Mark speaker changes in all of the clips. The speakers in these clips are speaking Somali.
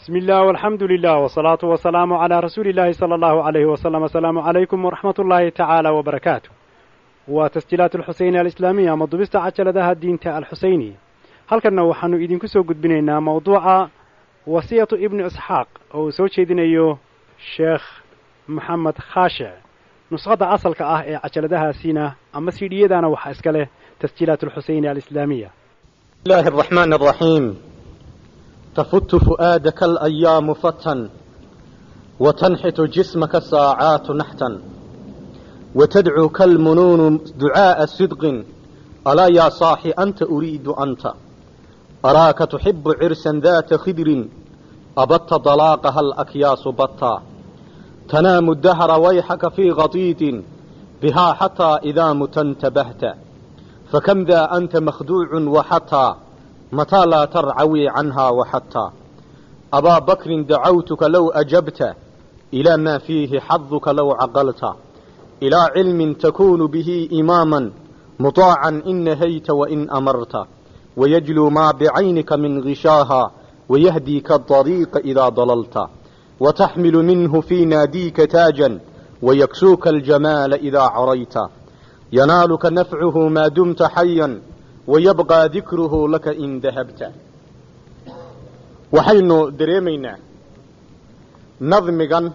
Speaker 1: بسم الله والحمد لله والصلاة والسلام على رسول الله صلى الله عليه وسلم. السلام عليكم ورحمة الله تعالى وبركاته. وتسجيلات الحسين الإسلامية مضبست عجلدها الدين الحسيني. هل كنا وحنو إذن كسو قد بنينا موضوع وصية ابن إسحاق أو سوشي دينيو شيخ محمد خاشع نسخة أصل كأه عجلدها سينا أما سيدية دانا وحاسكاله تسجيلات الحسين الإسلامية.
Speaker 2: بسم الله الرحمن الرحيم. تفت فؤادك الأيام فتا وتنحت جسمك الساعات نحتا وتدعوك المنون دعاء صدق ألا يا صاحي أنت أريد أنت أراك تحب عرسا ذات خدر أبت طلاقها الأكياس بطا تنام الدهر ويحك في غطيط بها حتى إذا مت انتبهت فكم ذا أنت مخدوع وحتى متى لا ترعوي عنها وحتى أبا بكر دعوتك لو أجبت إلى ما فيه حظك لو عقلت إلى علم تكون به إماما مطاعا إن نهيت وإن أمرت ويجلو ما بعينك من غشاها ويهديك الطريق إذا ضللت وتحمل منه في ناديك تاجا ويكسوك الجمال إذا عريت ينالك نفعه ما دمت حيا ويبقى ذكره لك إن ذهبت. وحينو دريمينا نظمكا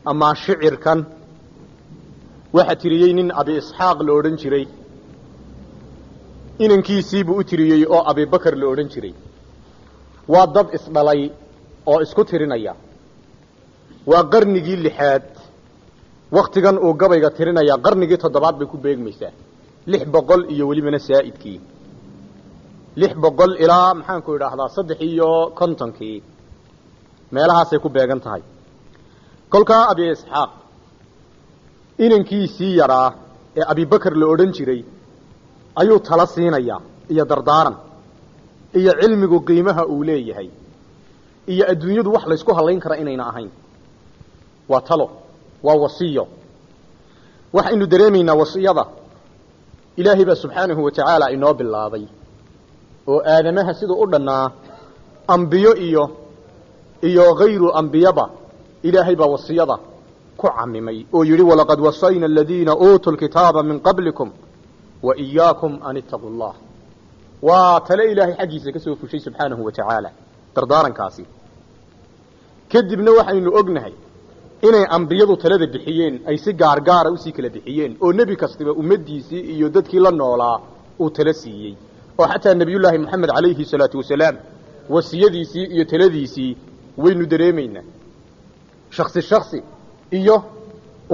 Speaker 2: أما شعركا وحتريين أبي إسحاق لورنشري إنكي سيبو أتريي أو أبي بكر لورنشري وضد إسمالي أو إسكترينيا وقرنجي اللحاد وقتكا أو قبيغا ترينيا قرنجي تضبط بكو بيغ ميسا 600 iyo waliba saa'idkii 600 ilaa maxaan ku yiraahdaa 350 meelahaas ay ku beegan tahay kolka abi isxaaq inankiisii yaraa ee abi bakr la oran jiray ayuu tala siinaya iyo dardaaran iyo cilmigu qiimaha uu leeyahay iyo adduunyadu wax la isku haleyn kara inayna ahayn waa talo waa wasiyo waxaynu dareemeynaa wasiyada إلهي با سبحانه وتعالى إنه بالله وآدمها سيدو أردنا أنبياء إيو غير أنبياء با إلهي با وصيدا كعممي ويري ولقد وصينا الذين أوتوا الكتاب من قبلكم وإياكم أن اتقوا الله وتلا إلهي حجيسة كسوف شيء سبحانه وتعالى تردارا كاسي كدب نوح إنه أقنهي inay ambiyadu talada bixiyeen ay si gaar gaar ah u sii kala bixiyeen oo nabi kastaba ummadiisii iyo dadkii la noolaa uu tala siiyay oo xataa nabiyullaahi maxamed calayhi salaatu wasalaam wasiyadiisii iyo taladiisii waynu dareemeynaa shakhsi iyo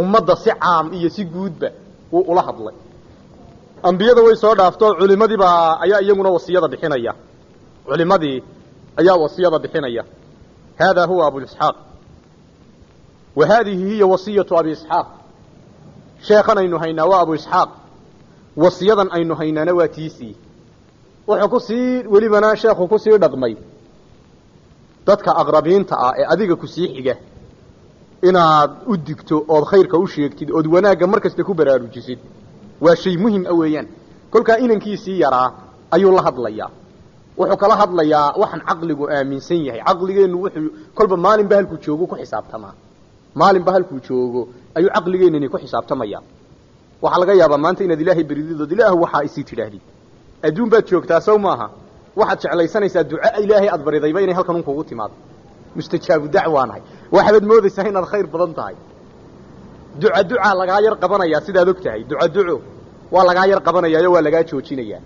Speaker 2: ummadda si caam iyo si guudba uu ula hadlay ambiyada way soo dhaafto culimadii ayaa iyaguna wasiyada bixinaya hada huwa abu isxaaq وهذه هي وصية أبي إسحاق شيخنا إنه هينا وأبو إسحاق وصية إنه هينا نواتيسي وحكسي ولبنا شيخ وكسي رقمي dadka aqrabiinta ah ee adiga ku sii xiga inaad u digto oo khayrka u sheegtid oo wanaaga markasta ku baraarujisid waa shay muhiim ah weeyaan kolka inankiisii yaraa ayuu la hadlayaa wuxuu kala hadlayaa waxan aqligu aaminsan yahay aqligeenu wuxuu kolba maalin bahalku joogo ku xisaabtamaa maalin bahalku joogo ayuu aqligeennani ku xisaabtamaya waxa laga yaabaa maanta inaad ilaahay baridido ilaahu waxa ay sii tiraahdi adduun baad joogtaa soo maaha waxaad jeclaysanaysaa duca ilaahay aad baridayba inay halkan kuugu timaado mustajaabu dacwaanahay waxaad moodaysaa inaad khayr badan tahay duca laga yar qabanaya sidaad ogtahay duco waa laga yar qabanaya waa laga joojinaya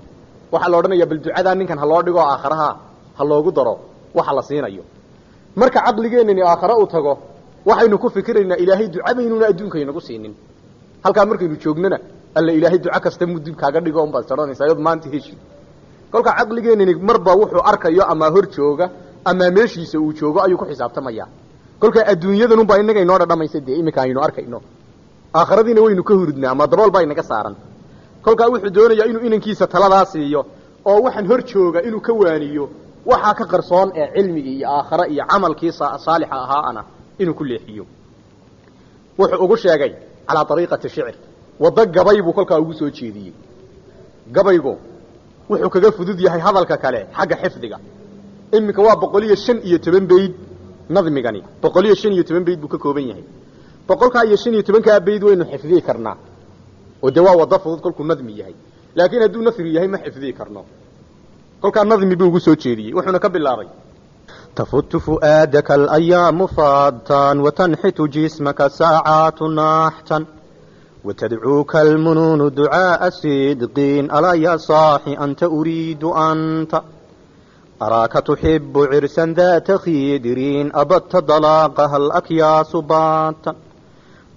Speaker 2: waxa la oranayaa bal ducada ninkan ha loo dhigo aakhiraha ha loogu daro waxa la siinayo marka aqligeennani aakhira u tago waxaynu ku fikiraynaa ilaahay ducadeynuna adduunka inagu siinin halka markaynu joognana alla ilaahay duca kasta mudib kaaga dhigo on baad saranaysaa yad maanta heshid kolka aqligeennani marba wuxuu arkayo ama hor jooga ama meeshiisa uu joogo ayuu ku xisaabtamaya kolka adduunyadan baa inaga inoo dhamaysay imika aynu arkayno aakhiradiina waynu ka hurdnaa ama dabool baa inaga saaran kolka wuxuu doonayaa inuu inankiisa taladaas iyo oo waxan hor jooga inuu ka waaniyo waxa ka qarsoon ee cilmiga iyo aakhira iyo amalkii saalix ahaana inuu ku leexiyo wuxuu ugu sheegay ala tariiqati shicr wada gabaybu kolka ugu soo jeediyay gabaygu wuxuu kaga fudud yahay hadalka kale xagga xifdiga iminka waa 115 bayd nadmigani 115 bayd buu ka kooban yahay 115 bayd waynu xifdii karnaa oo dawaa wada fudud kolku nadmi yahay laakiin haduu nasri yahay ma xifdii karno kolka nadmi buu ugu soo jeediyay wuxuuna ka bilaabay
Speaker 3: تفت فؤادك الأيام فاضا وتنحت جسمك ساعات نحتا وتدعوك المنون دعاء صدقين ألا يا صاحي أنت أريد أنت أراك تحب عرسا ذات خيدرين أبت ضلاقها الأكياس باتا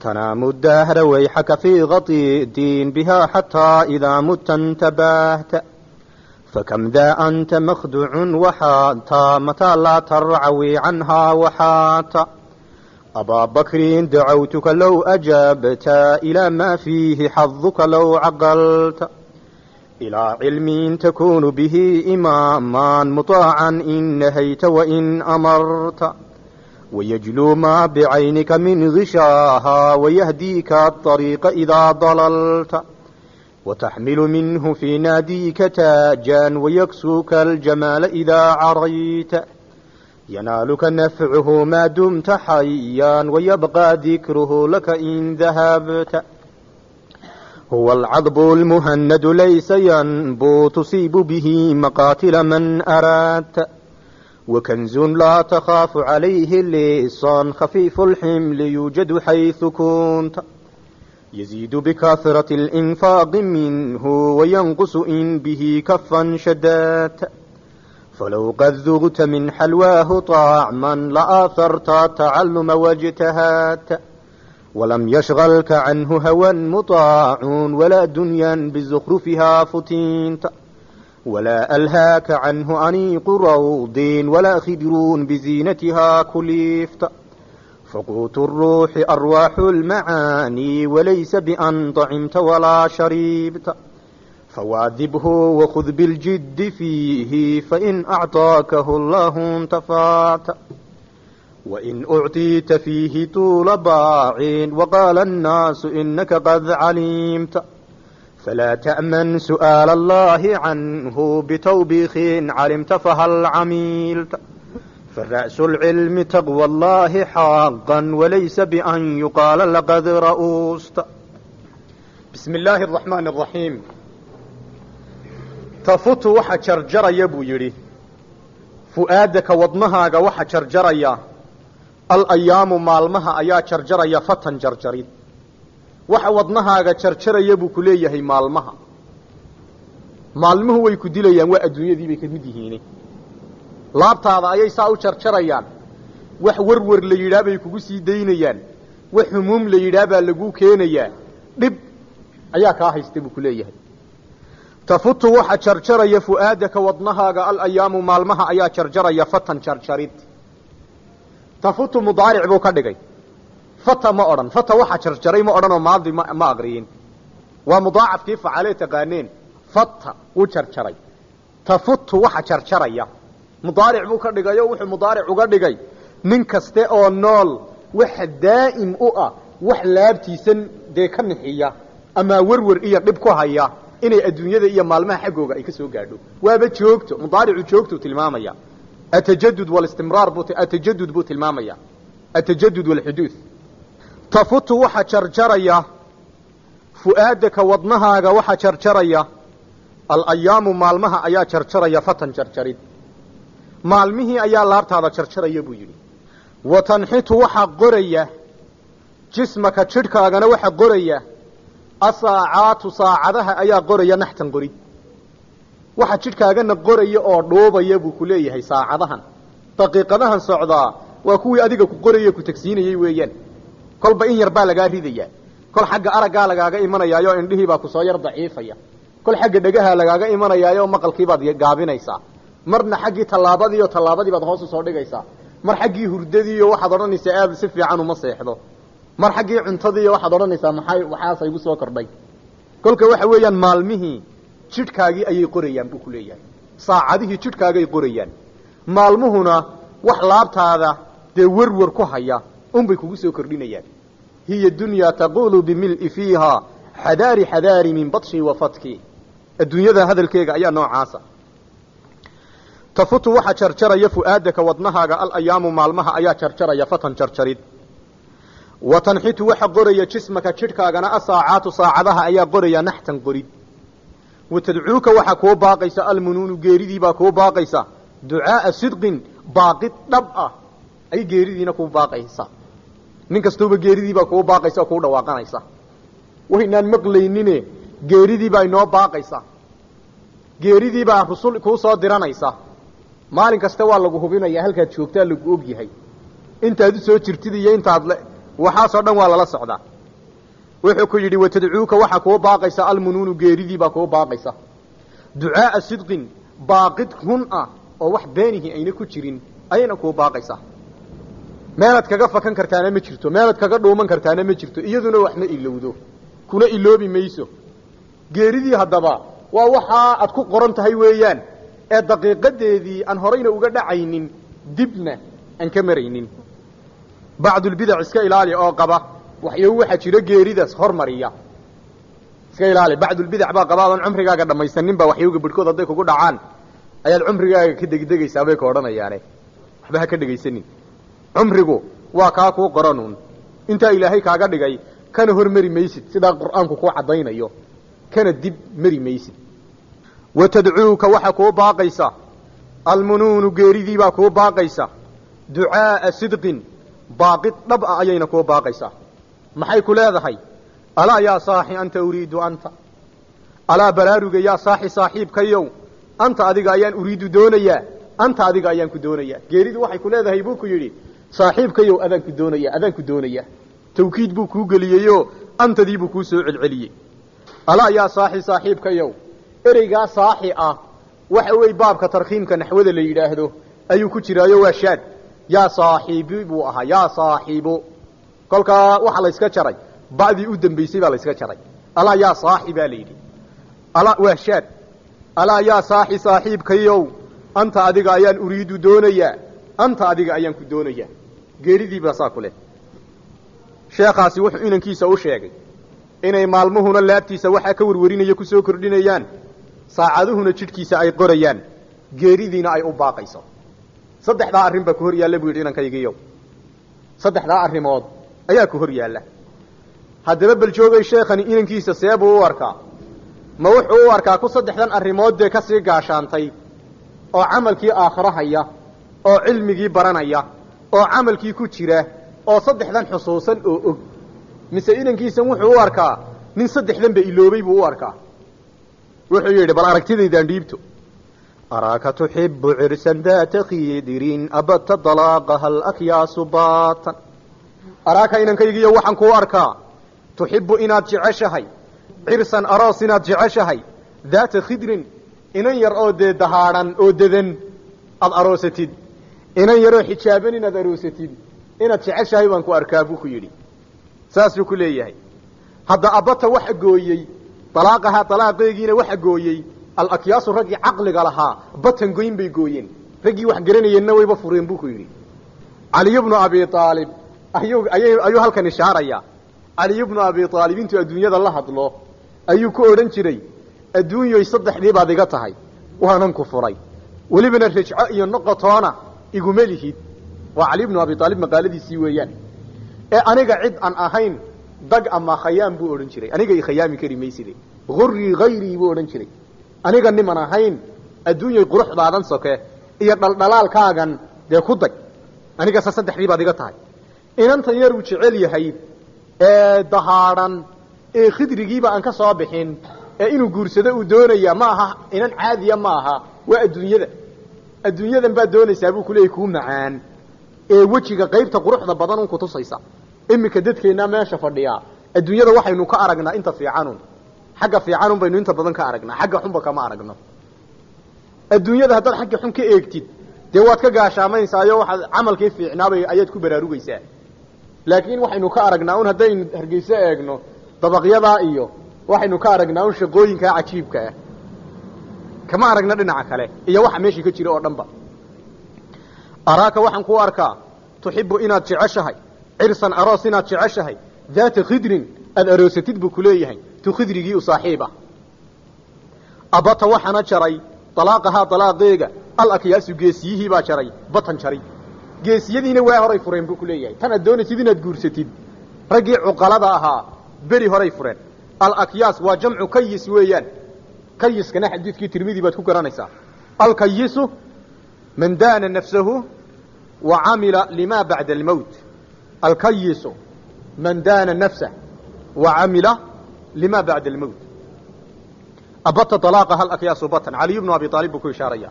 Speaker 3: تنام الدهر ويحك في غطي الدين بها حتى إذا مت انتبهت فكم ذا أنت مخدوع وحاتا متى لا ترعوي عنها وحاتا أبا بكر دعوتك لو أجبت إلى ما فيه حظك لو عقلت إلى علم تكون به إماما مطاعا إن نهيت وإن أمرت ويجلو ما بعينك من غشاها ويهديك الطريق إذا ضللت وتحمل منه في ناديك تاجا ويكسوك الجمال إذا عريت ينالك نفعه ما دمت حيا ويبقى ذكره لك إن ذهبت هو العضب المهند ليس ينبو تصيب به مقاتل من أردت وكنز لا تخاف عليه اللصان خفيف الحمل يوجد حيث كنت يزيد بكثرة الإنفاق منه وينقص إن به كفا شدات فلو قد ذغت من حلواه طعما لآثرت تعلم واجتهات ولم يشغلك عنه هوى مطاع ولا دنيا بزخرفها فتنت ولا ألهاك عنه أنيق روض ولا خدر بزينتها كلفت فقوت الروح أرواح المعاني وليس بأن طعمت ولا شربت فواذبه وخذ بالجد فيه فإن أعطاكه الله انتفعت وإن أعطيت فيه طول باع وقال الناس إنك قد علمت فلا تأمن سؤال الله عنه بتوبيخ علمت فهل عملت فالرأس العلم تقوى الله حقا وليس بأن يقال لقد رؤوست.
Speaker 2: بسم الله الرحمن الرحيم. تفت وحا جرجر يبو يري فؤادك وضمها وحا جرجر يا الأيام مالمها أيا جرجر يا فتن جرجرين وحا وضمها جرجر يبو كليه مالمها ويكدليان وأدنيا ذي بكمدهيني laabtaada ayay saa u jarjarayaan wax warwar la yiraabay kugu sii deynayaan wax humum la yiraabaa lagu keenayaa dib ayaa ka haystay buu kuleeyahay tafutu waxa jarjaraya fuaadaka wadnahaaga al ayaamu maalmaha ayaa jarjaraya fatan jarjarid tafutu mudaaric buu ka dhigay fata ma oran fata waxa jarjaray ma oran oo maadi ma aqriyin waa mudaacafkii facale taqaaneen fata uu jarjaray tafutu waxa jarjaraya مضارع buu ka dhigayo wuxuu mudaaric uga dhigay nin kaste oo nool wax daa'im u ah wax laabtiisan de ka nixiya ama warwar iyo dib ku haya inay adduunyada iyo maalmaha xagooga ay ka soo gaadho waaba joogto mudaaricu joogto tilmaamaya atajaddud wal istimrar atajaddud buu tilmaamaya atajaddud wal huduth tafutu waxa jarjaraya fuaadaka wadnahaaga waxa jarjaraya al ayaamu maalmaha ayaa jarjaraya fatan jarjarid maalmihii ayaa laabtaada jarjaraya buu yidhi watanxitu waxa qoraya jismaka jidhkaagana waxa qoraya asaacaatu saacadaha ayaa qoraya naxtan qorid waxa jidhkaagana qoraya oo dhoobaya buu ku leeyahay saacadahan daqiiqadahan socdaa waa kuwii adiga ku qoraya ku tagsiinayay weeyaan kolba in yar baa lagaa ridaya kol xagga araggaa lagaaga imanayaayo indhihii baa ku soo yar daciifaya kol xagga dhagaha lagaaga imanayaayo maqalkii baad gaabinaysaa marna xaggii tallaabadii baad hoos u soo dhigaysaa mar xaggii hurdadii waxaad odhanaysaa aad si fiican uma seexdo mar xaggii cuntadii waxaad odhanaysaa waxaas igu soo kordhay kolka waxa weeyaan maalmihii jidhkaagii ayay qorayaan buu ku leeyahay saacadihii jidhkaagay qorayaan maalmuhuna wax laabtaada dee warwar ku haya unbay kugu soo kordhinayaan hiya dunyaa taqulu bimil'i fiiha xadaari min batshi wa fatki adduunyada hadalkeega ayaa noocaasa tafutu waxa jarjaraya fu'aadaka wadnahaaga alayaamu maalmaha ayaa jarjaraya fatan jarjarid wa tanxitu waxa qoraya jismaka jidhkaagana asaacaatu saacadaha ayaa qoraya naxtan qorid wa tadcuuka waxa kuu baaqaysa almunuunu geeridii baa kuu baaqaysa ducaaa sidqin baaqid dhab ah ay geeridiina kuu baaqaysa nin kastooba geeridii baa kuu baaqaysa oo kuu dhawaaqanaysa waynaan maqlaynine geeridii baa inoo baaqaysa geeridii baa rusul kuu soo diranaysa maalin kasta waa lagu hubinayaa halkaad joogtaa lagu og yahay intaad u soo jirtid iyo intaad waxaasoo dhan waa lala socdaa wuxuu ku yidhi watadcuuka waxa kuu baaqaysa almunuunu geeridii baa kuu baaqaysa ducaaa sidqin baaqid run ah oo wax beenihii ayna ku jirin ayayna kuu baaqaysaa meelaad kaga fakan kartaana ma jirto meelaad kaga dhuuman kartaana ma jirto iyaduna wax ma ilowdo kuna iloobi mayso geeridii haddaba waa waxaa aad ku qoran tahay weeyaan ee daqiiqadeedii aan horeyna uga dhacaynin dibna aan ka maraynin bacdulbidac iska ilaali oo qaba waxyagu waxaa jira geeridaas hormariya iska ilaali bacdulbidac baa qaba adoon cumrigaaga dhammaysanin baa waxyaga bidhkood hadday kugu dhacaan ayaad cumrigaaga ka degdegaysaa bay ka odhanayaane waxba ha ka dhegaysanin cumrigu waa kaa kuu qoranuun intaa ilaahay kaaga dhigay kana hormari maysid sidaa qur'aanku kuu caddaynayo kana dib mari maysid wa tadcuuka waxa kuu baaqaysa almunuunu geeridii baa kuu baaqaysa ducaaa sidqin baaqid dhab ah ayayna kuu baaqaysaa maxay ku leedahay alaa yaa saaxi anta uriidu anta alaa baraaruga yaa saaxi saaxiibkayow anta adiga ayaan uriidu doonayaa anta adiga ayaan ku doonayaa geeridu waxay ku leedahay buu ku yidhi saaxiibkayow adaan ku doonayaa tawkiid buu kuu geliyeyoo antadii buu kuu soo celceliyey alaa yaa saaxi saaxiibkayow ereygaa saaxi ah waxa weeye baabka tarkiimka naxwada la yidhaahdo ayuu ku jiraayo waa shaad yaa saaxiibi buu ahaa yaa saaxiibo kolkaa waxa layska jaray ba'dii u dambaysay baa layska jaray alaa yaa saaxi baa la yidhi waa shaad alaa yaa saaxi saaxiibkayow anta adiga ayaan uriidu doonayaa anta adiga ayaan ku doonayaa geeridii baa saa ku leh sheekhaasi wuxuu inankiisa u sheegay inay maalmuhuna laabtiisa waxaa ka warwarinaya ku soo kordhinayaan saacaduhuna jidhkiisa ay qorayaan geeridiina ay u baaqayso saddexdaa arrin baa ku hor yaalla buu yidhi inankaygiiyow saddexdaa arrimood ayaa ku hor yaalla haddaba bal joogay sheekhani inankiisa see buu u arkaa ma wuxuu u arkaa ku saddexdan arrimood dee ka sii gaashaantay oo camalkii aakhiro haya oo cilmigii baranaya oo camalkii ku jira oo saddexdan xusuusan oo og mise inankiisan wuxuu u arkaa nin saddexdanba iloobay buu u arkaa wuxuu yidhi bal aragtidaydaan dhiibto araaka tuxibu cirsan daata khidirin abadta dalaaqaha alakyaasu baatan araaka inankaygiiyo waxaan kuu arkaa tuxibu inaad jeceshahay cirsan aroos inaad jeceshahay daata khidrin inan yar oo dee dahaadhan oo dedan aada aroosatid inan yaroo xijaaban inaad aroosatid inaad jeceshahay baan ku arkaa buu ku yidhi saasuu ku leeyahay hadda abata waxa gooyey dalaaqahaa dalaaqeegiina waxa gooyey alakyaasu raggii caqliga lahaa batan goyn bay gooyeen raggii wax garanayeenna wayba fureen buu ku yidhi caliy bnu abi aalib ayuu halkan ishaarayaa caliy bnu abi aalib intuu adduunyada la hadlo ayuu ku odhan jiray adduunyoy saddexdii baad iga tahay waanan ku furay welibana rajco iyo noqotoona iguma lihid waa cali bnu abi aalib maqaaladiisii weeyaan ee aniga cid aan ahayn dag ama khayaam buu odhan jiray aniga i khayaami kari mayside hurrii hayrii buu odhan jiray aniga niman ahayn adduunyay quruxdaadan soke iyo dhaldhalaalkaagan dee ku dag anigase saddexdii baad iga tahay inantan yar uu jecel yahay ee dahaadhan ee khidrigiiba aan ka soo bixin ee inuu guursado uu doonaya ma aha inan caadiya ma aha waa adduunyadan baad doonaysaa buu kuleeyay kuu macaan ee wejiga qaybta quruxda badan un kutusaysa iminka dadkeennaa meesha fadhiyaa adduunyada waxaynu ka aragnaa inta fiicanun xagga fiicanun baynu inta badan ka aragnaa xagga xunba kama aragno adduunyada haddaad xagga xun ka eegtid dee waad ka gaashaamaysaayo waxaad camalkii fiicnaabay ayaad ku baraarugaysaa laakiin waxaynu ka aragnaa un haddaynu hargeyso eegno dabaqyadaa iyo waxaynu ka aragnaa un shaqooyinkaa cajiibka ah kama aragna dhinaca kale iyo waxa meeshii ka jira oo dhanba araaka waxaan ku arkaa tuxibu inaad jeceshahay cirsan aroos inaad jeceshahay daata khidrin aada aroosatid buu ku leeyahay tu khidrigii u saaxiib ah abata waxaana jaray dalaaqahaa dalaaqeega alakyaasu geesiyihii baa jaray batan jaray geesiyadiina waa horay fureen buu ku leeyahay tan aad doonaysid inaad guursatid raggii cuqalada ahaa beri horay fureen alakyaas waa jamcu kayis weeyaan kayiskana xadiidkii tirmidi baad ku garanaysaa alkayisu man daana nafsahu wa camila lima bacda almowt alkayisu man daana nafsah wa camila lima bacda almowt abata طalaaqaha alakyaasu batan caliy bnu abi aalib buu ku ishaaraya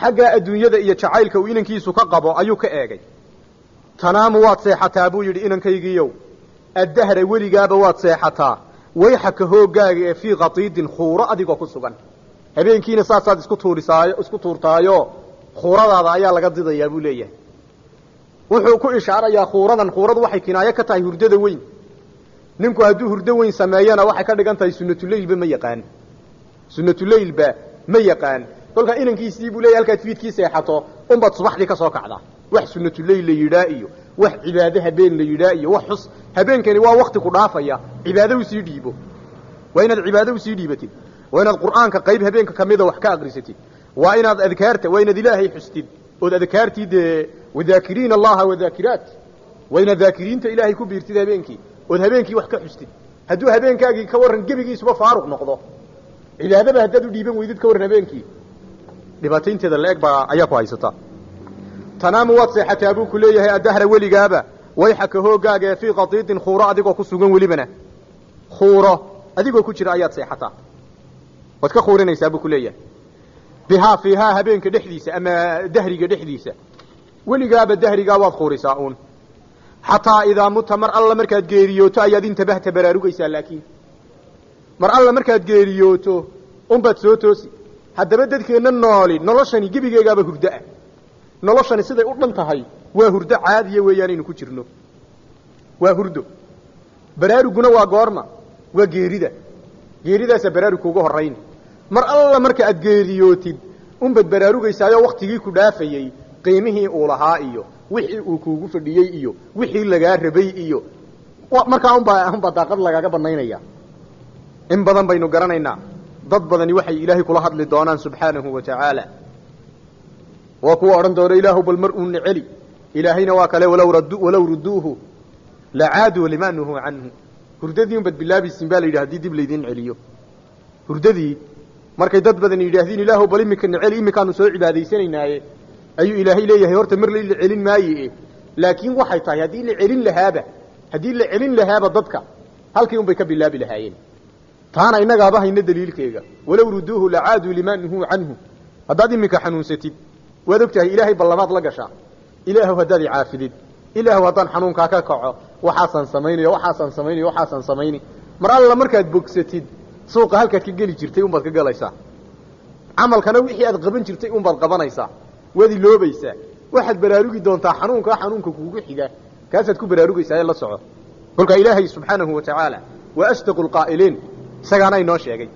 Speaker 2: xagga adduunyada iyo jacaylka uu inankiisu ka qabo ayuu ka eegay tanaamu waad seexataa buu yidhi inankaygiiyow addahra weligaaba waad seexataa wayxaka hooggaaga ee fii khatiidin khuuro adigoo ku sugan habeenkiina saasaad isku tuurtaayo khuuradaada ayaa laga didayaa buu leeyahay wuxuu ku ishaarayaa khuuradu waxay kinaayo ka tahay hurdada weyn ninku hadduu hurdo weyn sameeyana waxay ka dhigan tahay sunnatuleylba ma yaqaan sunnatuleylba ma yaqaan kolkaa inankiisii buu leeyahay halkaad fiidkii seexato unbaad subaxdii ka soo kacdaa wax sunnatuleyl la yidhaa iyo wax cibaado habeen la yidhaa iyo wax xus habeenkani waa wakti ku dhaafaya cibaado usii dhiibo waa inaad cibaado usii dhiibatid waa inaad qur'aanka qayb habeenka kamida wax ka aqrisatid waa inaad adkaarta waa inaad ilaahay xustid ood adkaartii dee wadaakiriina allaha wadaakiraat waa inaad daakiriinta ilaahay ku biirtid habeenkii ood habeenkii wax ka xustid hadduu habeenkaagii ka warran gebigiisuba faaruq noqdo cibaadaba haddaad u dhiiban weydid ka warran habeenkii dhibaataynteeda la-eg baa ayaa ku haysata tanaamu waad seexataa buu ku leeyahay addahra weligaaba wayxaka hooggaaga ee fii khatiidin khuuro adigoo ku sugan welibana khuuro adigoo ku jira ayaad seexataa waad ka khuurinaysaa buu ku leeyahay bihaa fiihaa habeenka dhexdiisa ama dahriga dhexdiisa weligaaba dahrigaa waad khuurisaa uun xataa idaa muta mar alla markaad geeriyooto ayaad intabahta baraarugaysaa laakiin mar alla markaad geeriyooto unbaad soo toosi haddaba dadkeenna nooli noloshani gebigeegaaba hurdoah noloshani siday u dhan tahay waa hurdo caadiya weeyaanaynu ku jirno waa hurdo baraaruguna waa goorma waa geeridaasaa baraarugka uga horrayn mar alla marka aad geeriyootid unbaad baraarugaysaayoo waktigii ku dhaafayey qiimihii uu lahaa iyo wixii uu kuugu fadhiyey iyo wixii lagaa rabay iyo markaa unbaa daaqad lagaaga banaynaya in badan baynu garanaynaa dad badani waxay ilaahay kula hadli doonaan subxaanahu wa tacaala waa kuwa odhan doona ilaahu bal mar uuna celi ilaahayna waa kale walow rudduuhu lacaaduu limaa nuhuu canhu hurdadii unbaad bilaabaysin baa la yidhi hadii dib laydiin celiyo hurdadii markay dad badan yidhaahdiin ilaahu bal imikana celi iminkaanu soo cibaadaysanaynaye ayuu ilaahay leeyahay horta mar la celin maaye laakiin waxay tahay haddii la celin lahaaba dadka halkii unbay ka bilaabi lahaayeen taana innagaaba hayna daliilkeega walow ruduuhu lacaaduu limaa nuhuu canhu haddaad iminka xanuunsatid waad og tahay ilaahay ballamaad la gashaa ilaahu haddaad i caafidid ilaahu haddaan xanuunkaa ka kaco waxaasaan samayni mar alla markaad bogsatid suuqa halkaad ka geli jirtay unbaad ka galaysaa camalkana wixii aad qaban jirtay unbaad qabanaysaa waad iloobaysaa waxaad baraarugi doontaa xanuunka kuugu xiga kaasaad ku baraarugaysaa ee la soco kolkaa ilaahay subxaanahu wa tacaala waa asdaqu lqaa'iliin isagaana inoo sheegay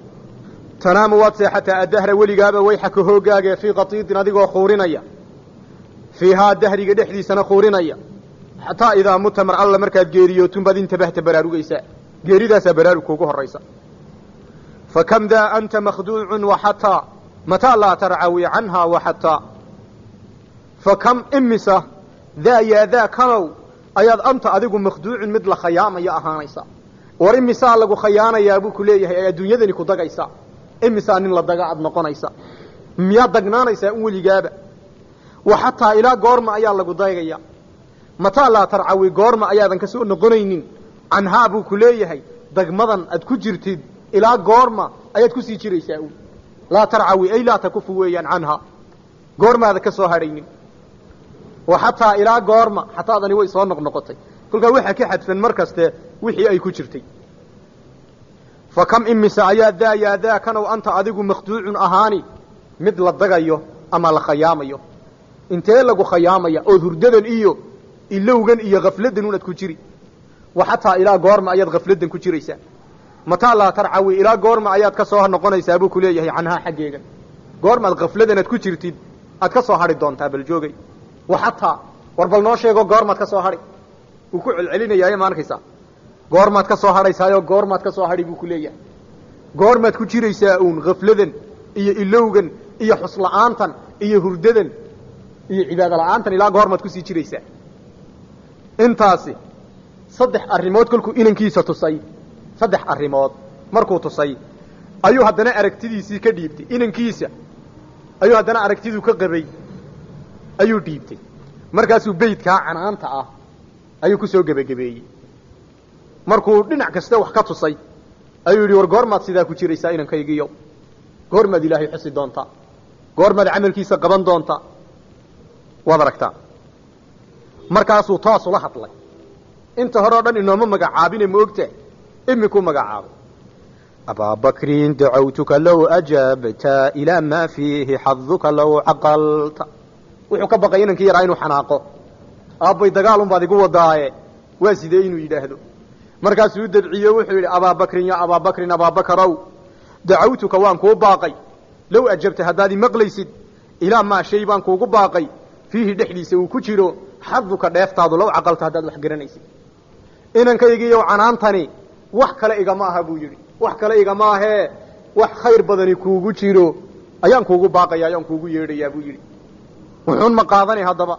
Speaker 2: tanaamu waad seexataa addahra weligaaba wayxaka hooggaaga fii khatiidin adigoo khuurinaya fiihaa dahriga dhexdiisana khuurinaya xataa idaa muta mar alla markaad geeriyootunbaad intabahta baraarugaysaa geeridaasaa baraarug kuugu horraysa fakam daa anta makhduucun waxataa mataa laa tarcawi canhaa waxataa fakam imisa daa yaa daa kanow ayaad anta adigu makhduucun mid la khayaamaya ahaanaysa war imisaa lagu khayaanayaa buu ku leeyahay ee adduunyadani ku dagaysa imisaa nin la daga aad noqonaysa miyaad dagnaanaysaa un weligaaba waxataa ilaa goorma ayaa lagu dagaya mataa laa tarcawi goorma ayaadan ka soo noqonaynin canhaa buu ku leeyahay dagmadan aad ku jirtid ilaa goorma ayaad kusii jiraysaa un laa tarcawi ay laa takufu weeyaan canhaa goormaada ka soo hadhaynin waxataa ilaa goorma xataadani way soo noqnoqotay kolkaa waxaa ka xadfan mar kaste wixii ay ku jirtay fa kam imise ayaa daa yaa daa kanow anta adigu makhduucun ahaani mid la dagayo ama la khayaamayo intee lagu khayaamaya ood hurdadan iyo ilowgan iyo khafladan unaad ku jiri waxataa ilaa goorma ayaad khafladan ku jiraysaa mataa laa tarcawi ilaa goorma ayaad ka soo noqonaysaa buu ku leeyahay canhaa xaggeega goormaad khafladan aad ku jirtid aad ka soo hadhi doontaa bal joogay waxataa war bal noo sheego goormaad ka soo hadhi wuu ku celcelinayaaye ma arkaysaa goormaad ka soo hadhaysaayo goormaad ka soo hadhi buu ku leeyahay goormaad ku jiraysaa uun khafladan iyo ilowgan iyo xusla'aantan iyo hurdadan iyo cibaado la'aantan ilaa goormaad kusii jiraysaa intaasi saddex arrimood kolkuu inankiisa tusay saddex arrimood markuu tusay ayuu haddana aragtidiisii ka dhiibtay inankiisa ayuu haddana aragtiduu ka qabay ayuu dhiibtay markaasuu beydkaa canaanta ah ayuu ku soo gebagabeeyey markuu dhinac kasta wax ka tusay ayuu yidhi war goormaad sidaa ku jiraysaa inankaygiiyo goormaad ilaahay xusi doontaa goormaad camalkiisa qaban doontaa waad aragtaa markaasuu toos ula hadlay inta hore o dhan inooma magacaabine ma ogtahay imikuu magacaabay
Speaker 3: أبا بكر دعوتك لو أجبت إلى ما فيه حظك لو عقلت
Speaker 2: wuxuu ka baqay inankii yaraa inuu xanaaqo aabbay dagaal unbaad igu wadaaye waa sidee inuu yidhaahdo markaasuu dabciyo wuxuu yidhi abaa bakrin ya abaa bakrin abaa bakarow dacawtuka waan kuu baaqay low ajabta haddaad imaqlaysid ilaa maa shay baan kuugu baaqay fiihi dhexdiisa uu ku jiro xaduka dheeftaadu low caqalta haddaad wax garanaysid inankaygiiyow canaantani wax kale igama aha buu yidhi wax kale igama ahee wax khayr badani kuugu jiro ayaan kuugu baaqaya ayaan kuugu yeedhayaa buu yidhi wuxuun ma qaadanay haddaba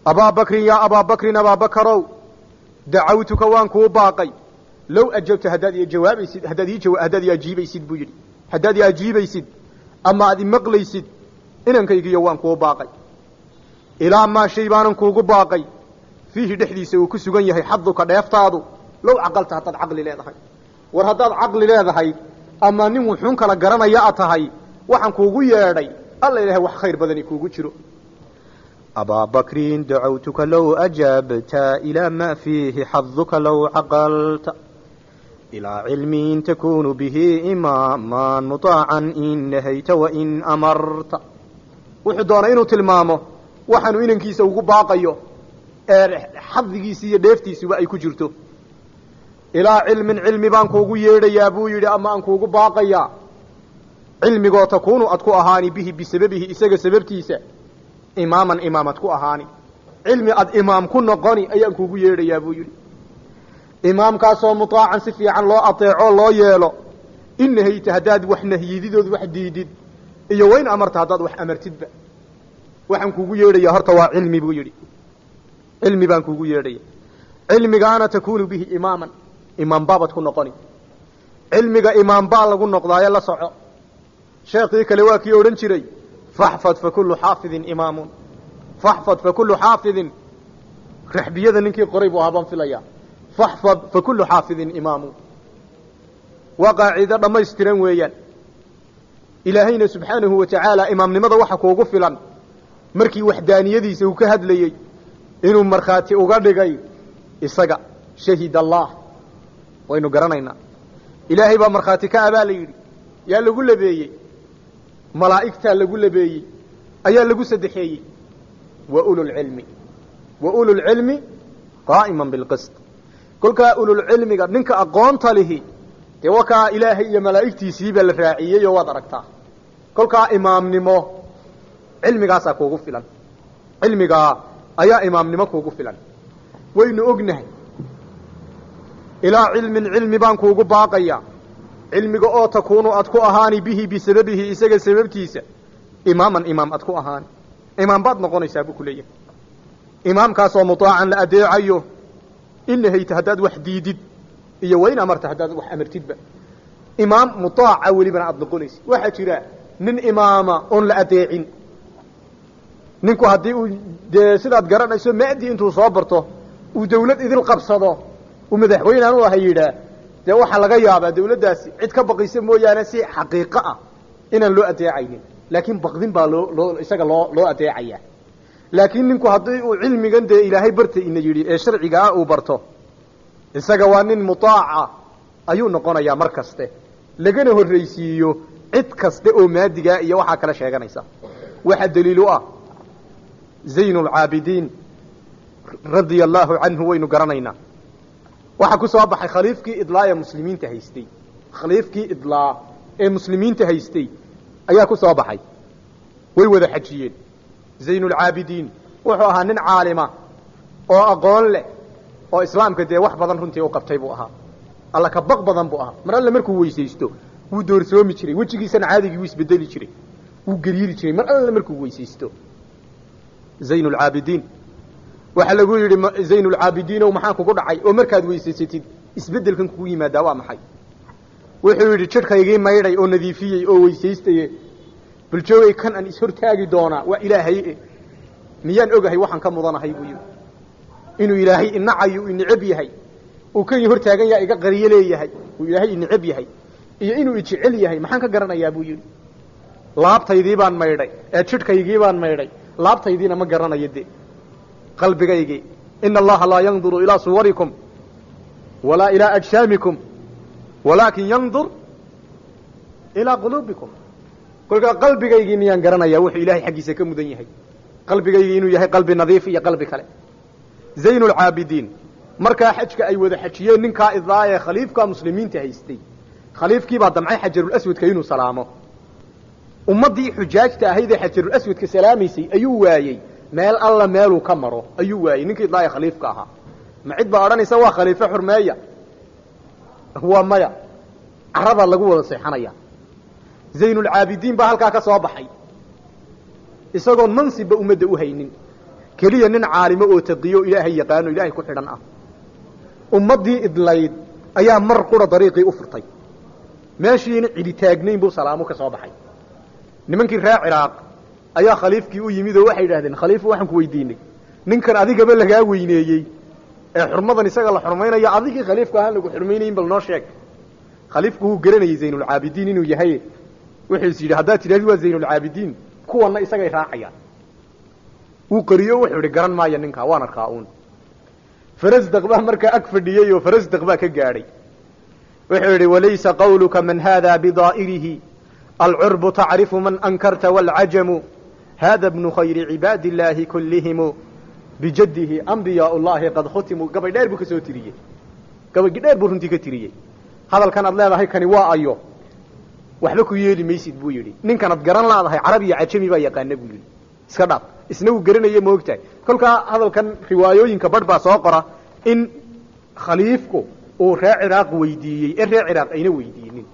Speaker 2: abaa bakrin yaa abaa bakrin abaa bakarow dacawtuka waan kuu baaqay low ajabta haddaad ii jawaabaysid haddaad ii ajiibaysid buu yidhi haddaad ii ajiibaysid ama aad imaqlaysid inankaygiiyo waan kuu baaqay ilaa maa shay baanan kuugu baaqay fiihi dhexdiisa uu ku sugan yahay xaduka dheeftaadu low caqalta haddaad caqli leedahay war haddaad caqli leedahay ama nin wuxuun kala garanaya a tahay waxaan kuugu yeedhay alla ilahay wax khayr badani kuugu jiro
Speaker 3: أبا بكر دعوتك لو أجبت إلى ما فيه حظك لو عقلت إلى علم تكون به إماما مطاعا إن نهيت وإن أمرت
Speaker 2: وحضانا إنو تلمامه وحنو إننكيسا وقباقيو حظكيسي ديفتيسي وأي كجرتو إلى علم بانكو ييري يا أبو ييري أما أنكو قباقيا علمي تكون أتكو أهاني به بسببه إساق سببتيسا imaaman ku ahaani cilmi ad imaam ku noqoni ayaan kuugu yeedhayaa buu yidhi imaamkaasoo mutaacan si fiican loo ateeco loo yeelo in nahayta haddaad wax nahyididood wax diidid iyo wayn amarta haddaad wax amartidba waxaan kuugu yeedhayaa horta waa cilmi buu yidhi cilmi baan kuugu yeedhaya cilmigaana takuunu bihi imaaman imaam baabad ku noqoni cilmiga imaam baa lagu noqdaayo la soco sheekii kale waa kii odhan jiray فاحفظ فكل حافظ إمام فاحفظ فكل حافظ رحبيذا ننكي قريب وهابان في الأيام فاحفظ فكل حافظ إمام وقاعدة لما يسترن ويان إلهينا سبحانه وتعالى إمام لماذا وحكوا غفلا مركي وحداني يدي سوكهد لي إنه مرخاتي أغرقي إساق شهد الله وإنه قرنينا إلهي بمرخاتي كأبا لي يا اللي قل بي malaa'igtaa lagu labeeyey ayaa lagu saddexeeyey wa ululcilmi qaa'iman bilqist kolkaa ululcilmiga ninka aqoonta lihi dee wakaa ilaahay iyo malaa'igtiisiibaa la raaciyey oo waad aragtaa kolkaa imaamnimo cilmigaasaa kuugu filan cilmigaa ayaa imaamnimo kuugu filan waynu ognahay ilaa cilmi baan kuugu baaqaya cilmiga oo takuunu ad ku ahaani bihi bisababihi isaga sababtiisa imaaman imaam ad ku ahaani imaam baad noqonaysaa buu ku leeyahay imaamkaasoo mutaacan la adeecayo in nahayta haddaad wax diidid iyo wayn amarta haddaad wax amartidba imaam mutaaca welibana aad noqonaysid waxaa jira nin imaama oon la adeecin ninku haddii uu dee sidaad garanayso maadi intuu soo barto uu dawlad idil qabsado uu madaxweynaan u aha yidhaa dee waxaa laga yaabaa dawladdaasi cid ka baqaysa mooyaane si xaqiiqo ah inaan loo adeecaynin laakiin baqdin baa isaga loo adeecayaa laakiin ninku haddii uu cilmigan dee ilaahay barta ina yidhi ee sharciga ah uu barto isaga waa nin mutaaca ayuu noqonayaa mar kaste lagana horraysiiyo cid kaste oo maadigaa iyo waxaa kala sheeganaysa waxaa daliil u ah zayn alcaabidiin radia allaahu canhu waynu garanaynaa waxaa ku soo baxay khaliifkii idlaa ee muslimiinta haystay khaliifkii idlaa ee muslimiinta haystay ayaa ku soo baxay way wada xajiyeen zaynulcaabidiin wuxuu ahaa nin caalima oo aqoon leh oo islaamka dee wax badan runtii u qabtay buu ahaa alla ka baq badan buu ahaa mar alle markuu weysaysto wuu doorsoomi jiray wejigiisana caadigii wuu isbedeli jiray وقريري شيء مر أنا مركو ويسيستو زين العابدين وحلا يقول زين العابدين ومحاكو قرعي ومركاد ويسيستي اسبدل كان كوي ما دوا محي وحيد شركه يجي ما يري او نظيفيه او ويسيستي بالجوي كان ان اسهر تاغي دونا والهي ميان اوغahay waxan ka mudanahay buu yiri inuu ilaahay inacayo inacab yahay oo kan hor taagan yaa iga qariye leeyahay oo ilaahay inacab yahay iyo inuu jecel yahay maxaan ka garanayaa buu yiri laabtaydii baan maydhay ee jidhkaygii baan maydhay laabtaydiina ma garanayo de qalbigaygii inna allaha la yanzuru ila suwarikum wala ila ajsamikum walakin yanzur ila qulubikum kolka qalbigaygii miyaan garanayaa wuxuu ilaahay xaqiisa ka mudan yahay qalbigaygii inuu yahay qalbi nadiif iyo qalbi kale zaynul aabidiin marka xajka ay wada xajiyeen ninka idaaya khaliifka muslimiinta haystay khaliifkii baa damcay xajarul aswad inuu salaamo ummadii xujaajta ahayd ee xajarul aswad ka salaamaysay ayuu waayay meel alla meeluu ka maro ayuu waayay ninkii idaaya khaliifka ahaa ma cid baa oranaysa waa khaliifo xurmeeya huwa maya araba lagu wada seexanaya zaynul aabidiin baa halka ka soo baxay isagoo mansib umada u haynin kaliya nin caalimo oo taqiyo ilaahay yaqaano ilaahay ku xidhan ah ummadii idlayd ayaa mar qura dariiqii u furtay meeshiina cidi taagnayn buu salaamo ka soo baxay nimankii reer Ciraaq ayaa khaliifkii u yimid oo waxay yiraahdeen khaliif waxaan ku weydiinay ninkan adigaba laga weyneeyay ee xurmadan isaga la xurmaynayo adigii khaliifka ahaan lagu xurmaynayn bal noo sheeg khaliifku uu garanayay zaynul aabidiin inuu yahay wuxuu yiri hadaa tiraahdo waa zaynul aabidiin kuwana isagay raacayaan uu qariyo wuxuu yiri garan maayo ninka waan arkaa uun faras daqba marka ag fadhiyay oo faras daqba ka gaaray wuxuu yiri walaysa qawluka man hada bidaa'irihi العرب تعرف من أنكرت والعجم هذا ابن خير عباد الله كلهم بجده أنبياء الله قد ختموا قبل دير بكسو تريه قبل دير برنتي كتريه هذا كان الله هي كان وا ايو waxba ku yeeli maysid buu yiri ninkan garan laadahay carabiga cajami baa yaqaan buu yiri iska dhaaf isna uu garanayay moogtahay kolka hadalkan riwaayooyinka badh baa soo qora in khaliifku uu reer Ciraaq weydiiyay reer Ciraaq ayna weydiinin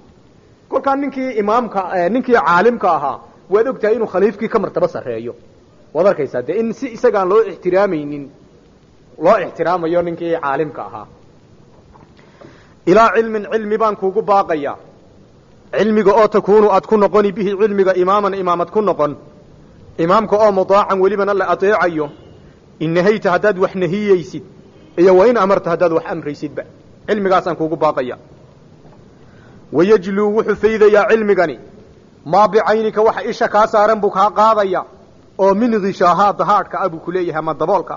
Speaker 2: kolka ninkii imaamka ninkii caalimka ahaa waad ogtahay inuu khaliifkii ka martaba sareeyo wad arkaysaa de in si isaga loo ixtiraamaynin loo ixtiraamayo ninkii caalimka ahaa ila ilmi baan kuugu baaqaya علمك أو تكون أتكون قني به علمك إماما إمامة كن قن إمامك أو مطاعا ولمن الله أطيعيه إن هيت هداد وحنهي يسيد إيا وإن أمرت هداد وحأمر يسيد بقى علمك أسان كوكو باقيا ويجلو وحفيد يا علمكني ما بعينك وحإشك أسارا بك قاضيا أو من غشاها ضهارك أبو كليها ما ضبولك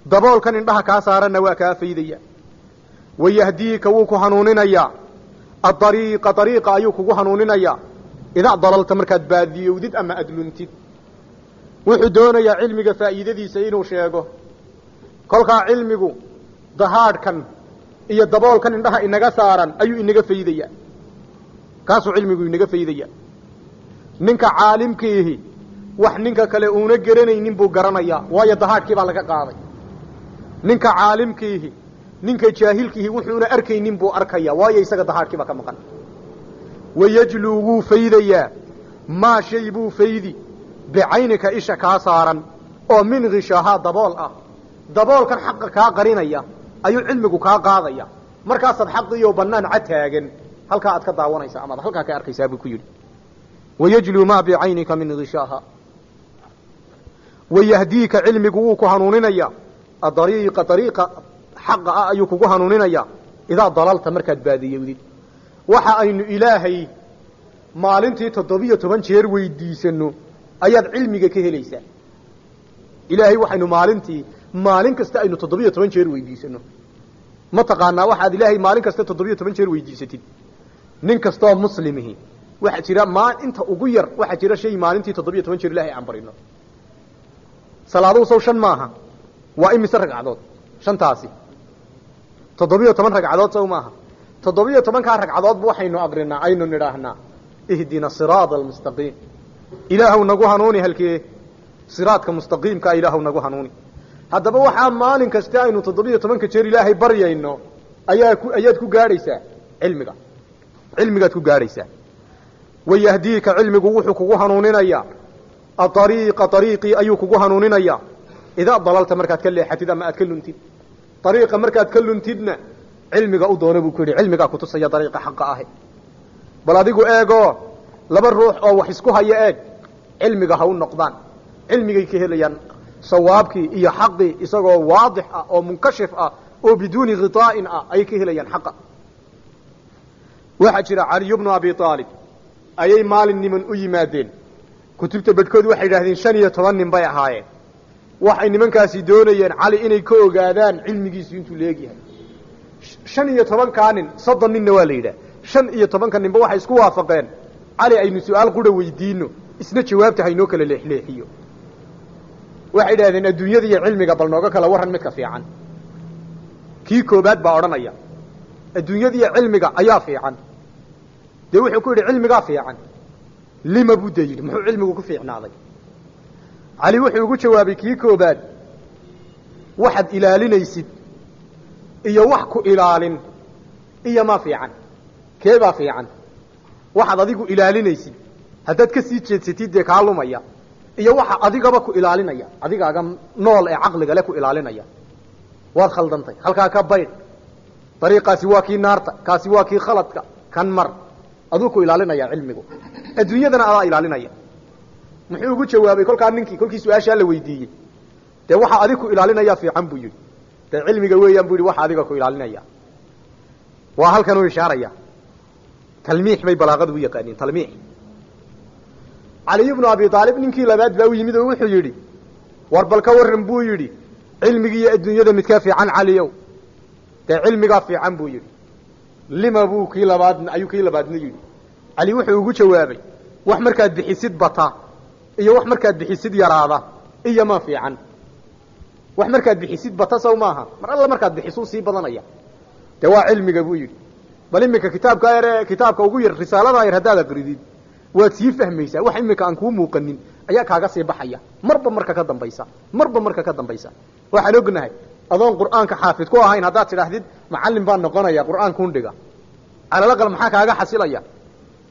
Speaker 2: ضبولك إنها كأسارا نواكا فيديا ويهديك وكو هنونينيا الطريقة أيوك وحنونينيا إذا ضللت مركز باذي ودد أما أدلنتد وحدونا يا علمك فائدة دي سينو شيغو كلها علمك ضهار كان إيا الضبول كان إنها إنغا سارا أيو إنغا فايديا كاسو علمك إنغا فايديا ننك عالم كيه وح ننك كالأونا قراني ننبو قرانيا وايا ضهار كيبا لك قاضي ننك عالم كيه ننك جاهل كيه وحونا أركي ننبو أركيا وايا يساق ضهار كيبا كمقان ويجلو فايديا ما شيبو فايدي بعينك إيشا كاسارا أو من غشاها ضبول كان حقك قرينيا أيو علمك قاضيا مركز حقي وبنان عتاقن هل كاعد كضاونيسا أمضى هل كاعد أركيسا بكيولي ويجلو ما بعينك من غشاها ويهديك علمك وكهنونينيا طريقة حق أيوك وكهنونينيا إذا ضللت مركز بادية ودي وحا أين إلهي مالنتي تضبية تبنشير ويديسنو أياد علمك كهليسا إلهي وحينو مالن كستا أينو تضبية تبنشير ويديسنو ما تقانا واحد إلهي مالن كستا تضبية تبنشير ويديستين نين كستا مسلمه واحد ترى ما انت أغير واحد ترى شيء مالنتي تضبية تبنشير إلهي عمبرينو صلاة وصو شن ماها وإمي سرق عدود شن تاسي تضبية تبن رق عدود سو ماها تضبية تبن كارق عدود بوحينو أقرنا عينو نراهنا اهدنا الصراط المستقيم إلهو نقو هنوني هلكي صراطك مستقيم كا إلهو نقو هنوني هذا بوحا مالين كستاينو تضبية تبنك جير إلهي بريا إنو أياد كو قاريسا علمك كو قاريسا wayahdiika cilmigu wuxuu kugu hanuuninayaa aariiqa ariiqii ayuu kugu hanuuninayaa idaa dalalta markaad ka leexatid ama aad ka luntid ariiqa markaad ka luntidna cilmiga u doono buu ku yidhi cilmigaa kutusaya dariiqa xaqa ahe bal adigu eegoo laba ruux oo wax isku haya eeg cilmiga ha u noqdaan cilmigay ka helayaan sawaabkii iyo xaqii isagoo waadix ah oo munkashif ah oo biduuni khiطaa'in ah ayay ka helayaan xaqa waxaa jira caliy bnu abi aalib ayay maalin niman u yimaadeen kutubta bedhkood waxay yidhahdeen 15 nin bay ahaayeen waxay nimankaasi doonayeen cali inay ka ogaadaan cilmigiisu intuu leegyahay 15 nin 30 ninna waa la yidhaah 15 ninba waxay isku waafaqeen cali aynu su'aal qura weydiino isna jawaabta haynoo kala leexleexiyo waxay yidhahdeen adduunyada iyo cilmiga bal nooga kala warran midka fiican kii koobaad baa odhanaya adduunyada iyo cilmiga ayaa fiican dee wuxuu ku yidhi cilmigaa fiican lima buu dee yidhi muxuu cilmigu ku fiicnaaday cali wuxuu ugu jawaabay kii koobaad waxaad ilaalinaysid iyo wax ku ilaalin iyo ma fiican keebaa fiican waxaad adigu ilaalinaysid haddaad ka sii jeedsatid dee kaa lumaya iyo waxa adigaba ku ilaalinaya adigaaga nool ee caqliga le ku ilaalinaya waad khaldantay halkaa ka baydh dariiqaasi waa kii naarta kaasi waa kii khaladka kan mar aduu ku ilaalinaya cilmigu adduunyadana adaa ilaalinaya muxuu ugu jawaabay kolkaa ninkii kolkii su-aashaa la weydiiyey dee waxa adig ku ilaalinaya fiican buu yidhi dee cilmiga weeyaan buu yidhi waxa adiga ku ilaalinaya waa halkan uu ishaaraya talmiix bay balaaqadu u yaqaaniin talmiix caliy bnu abi aalib ninkii labaad baa u yimid oo wuxuu yidhi war bal ka warran buu yidhi cilmigii iyo adduunyada midkaa fiican caliyow dee cilmigaa fiican buu yidhi lima buu kii labaadna ayuu kii labaadna yidhi cali wuxuu ugu jawaabay wax markaad bixisid bata iyo wax markaad bixisid yaraada iyo ma fiican wax markaad bixisid bata sow maaha mar alla markaad bixisuu sii badanaya dee waa cilmiga buu yidhi bal iminka kitaabka yar kitaabka ugu yar risaalada yar haddaad aqridid waad sii fahmaysaa wax iminka aan kuu muuqanin ayaa kaaga sii baxaya marba marka ka dambaysa waxaan ognahay adoon qur'aanka xaafid ku ahayn haddaad tidhaahdid macallin baan noqonaya qur'aankuun dhiga calal aqal maxaa kaaga xasilaya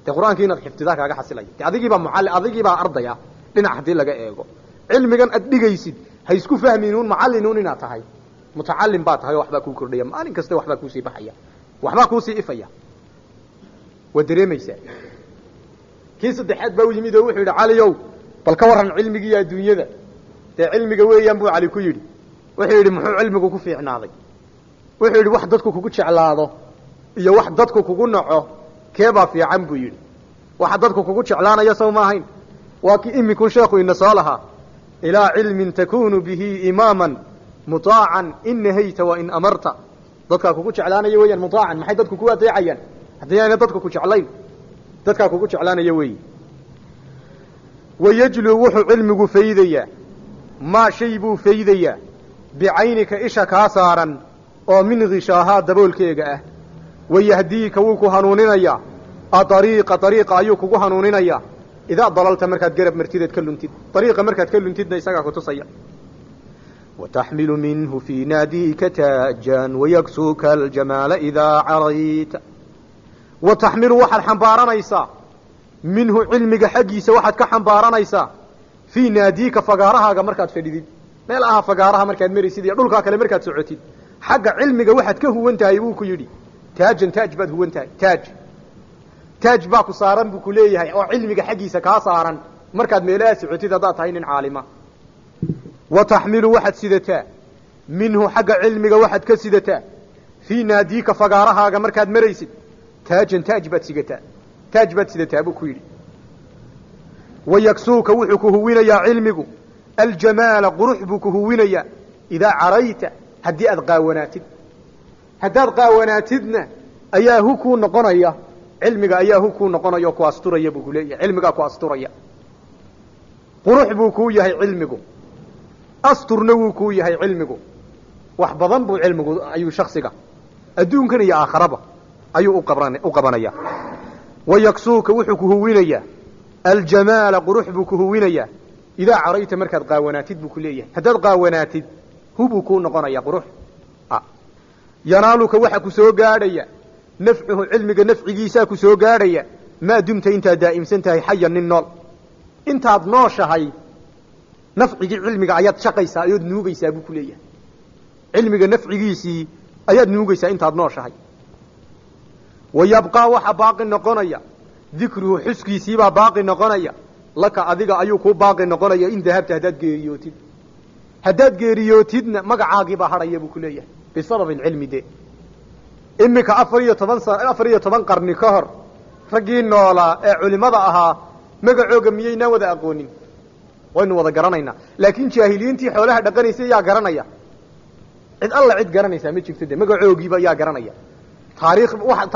Speaker 2: dee qur'aankii inaad xifdidaa kaaga xasilaya dee adigiibaa ardaya dhinac haddii laga eego cilmigan aad dhigaysid ha isku fahminuun macallinuun inaad tahay mutacallim baa tahay oo waxbaa kuu kordhaya maalin kasta waxbaa kuusii baxaya waxbaa kuusii ifaya waad dareemaysaa kii saddexaad baa u yimid oo wuxuu yidhi caliyow bal ka warran cilmigii iyo adduunyada dee cilmiga weeyaan buu cali ku yidhi wuxuu yidhi muxuu cilmigu ku fiicnaaday wuxuu yidhi wax dadku kugu jeclaado iyo wax dadku kugu naco keebaa fiican buu yidhi waxa dadku kugu jeclaanaya sow ma ahayn waa kii iminkun sheekhu ina soo lahaa ilaa cilmin takunu bihi imaaman mutaacan in nahayta wa in amarta dadkaa kugu jeclaanaya weeyaan mutaacan maxay dadku ku adeecayaan haddii ayna dadku ku jeclayn dadkaa kugu jeclaanaya weeyi wayajluu wuxuu cilmigu faydayaa maa shay buu faydayaa bicaynika isha kaa saaran oo min khishaahaa daboolkeega ah wayahdiika wuu ku hanuuninayaa ariiqa ayuu kugu hanuuninayaa idaa dalalta markaad garab martideed ka luntid ariiqa markaad ka luntidna isagaa kutusaya wataxmilu minhu fii naadiika taajan wayaksuuka aljamaala idaa carayta wataxmilu waxaad xambaaranaysaa minhu cilmiga xaggiisa waxaad ka xambaaranaysaa fii naadiika fagaarahaaga markaad fadhidid meel aha fagaaraha markaad maraysid iyo dhulkaa kale markaad socotid xagga cilmiga waxaad ka huwan tahay buu ku yidhi taajan taaj baad huwan tahay taaj baa ku saaran buu ku leeyahay oo cilmiga xaggiisa kaa saaran markaad meelaha socotid haddaad tahay nin caalima wataxmilu waxaad sidataa minhu xagga cilmiga waxaad ka sidataa fii naadiika fagaarahaaga markaad maraysid taajan taaj baad sidataa buu ku yidhi wayaksuuka wuxuu ku huwinayaa cilmigu aljamaala qurux buu ku huwinayaa idaa carayta haddii aad qaawanaatid haddaad qaawanaatidna ayaa hu kuu noqonaya cilmiga ayaa hu kuu noqonaya oo ku asturaya buu ku leeyahay cilmigaa ku asturaya qurux buu kuu yahay cilmigu asturna wuu kuu yahay cilmigu wax badan buu cilmigu ayuu shaksiga adduunkan iyo aakharaba ayuu u qabanaya wayaksuuka wuxuu ku huwinayaa aljamaala qurux buu ku huwinayaa idaa carayta markaad qaawanaatid buu ku leeyahay haddaad qaawanaatid hubuu kuu noqonaya qurux yanaaluka waxa ku soo gaadhaya nafcuhu cilmiga nafcigiisaa ku soo gaadhaya maa dumta intaad daa'imsan tahay xayan nin nool intaad nooshahay nafcigii cilmiga ayaad shaqaysaa ayaad nuugaysaa buu ku leeyahay cilmiga nafcigiisii ayaad nuugaysaa intaad nooshahay wayabqaa waxa baaqi noqonaya dikruhu xuskiisiibaa baaqi noqonaya laka adiga ayuu kuu baaqi noqonaya in dahabta haddaad geeriyootidna magacaagiibaa hadhaya buu ku leeyahay bisabab alcilmi de iminka 14 qarni ka hor raggii noolaa ee culimada ahaa magacooga miyaynaan wada aqoonin waynu wada garanaynaa laakiin jaahiliintii xoolaha dhaqanaysay yaa garanaya cid alla cid garanaysaa ma jirto de magacoogiiba yaa garanaya taariikh wax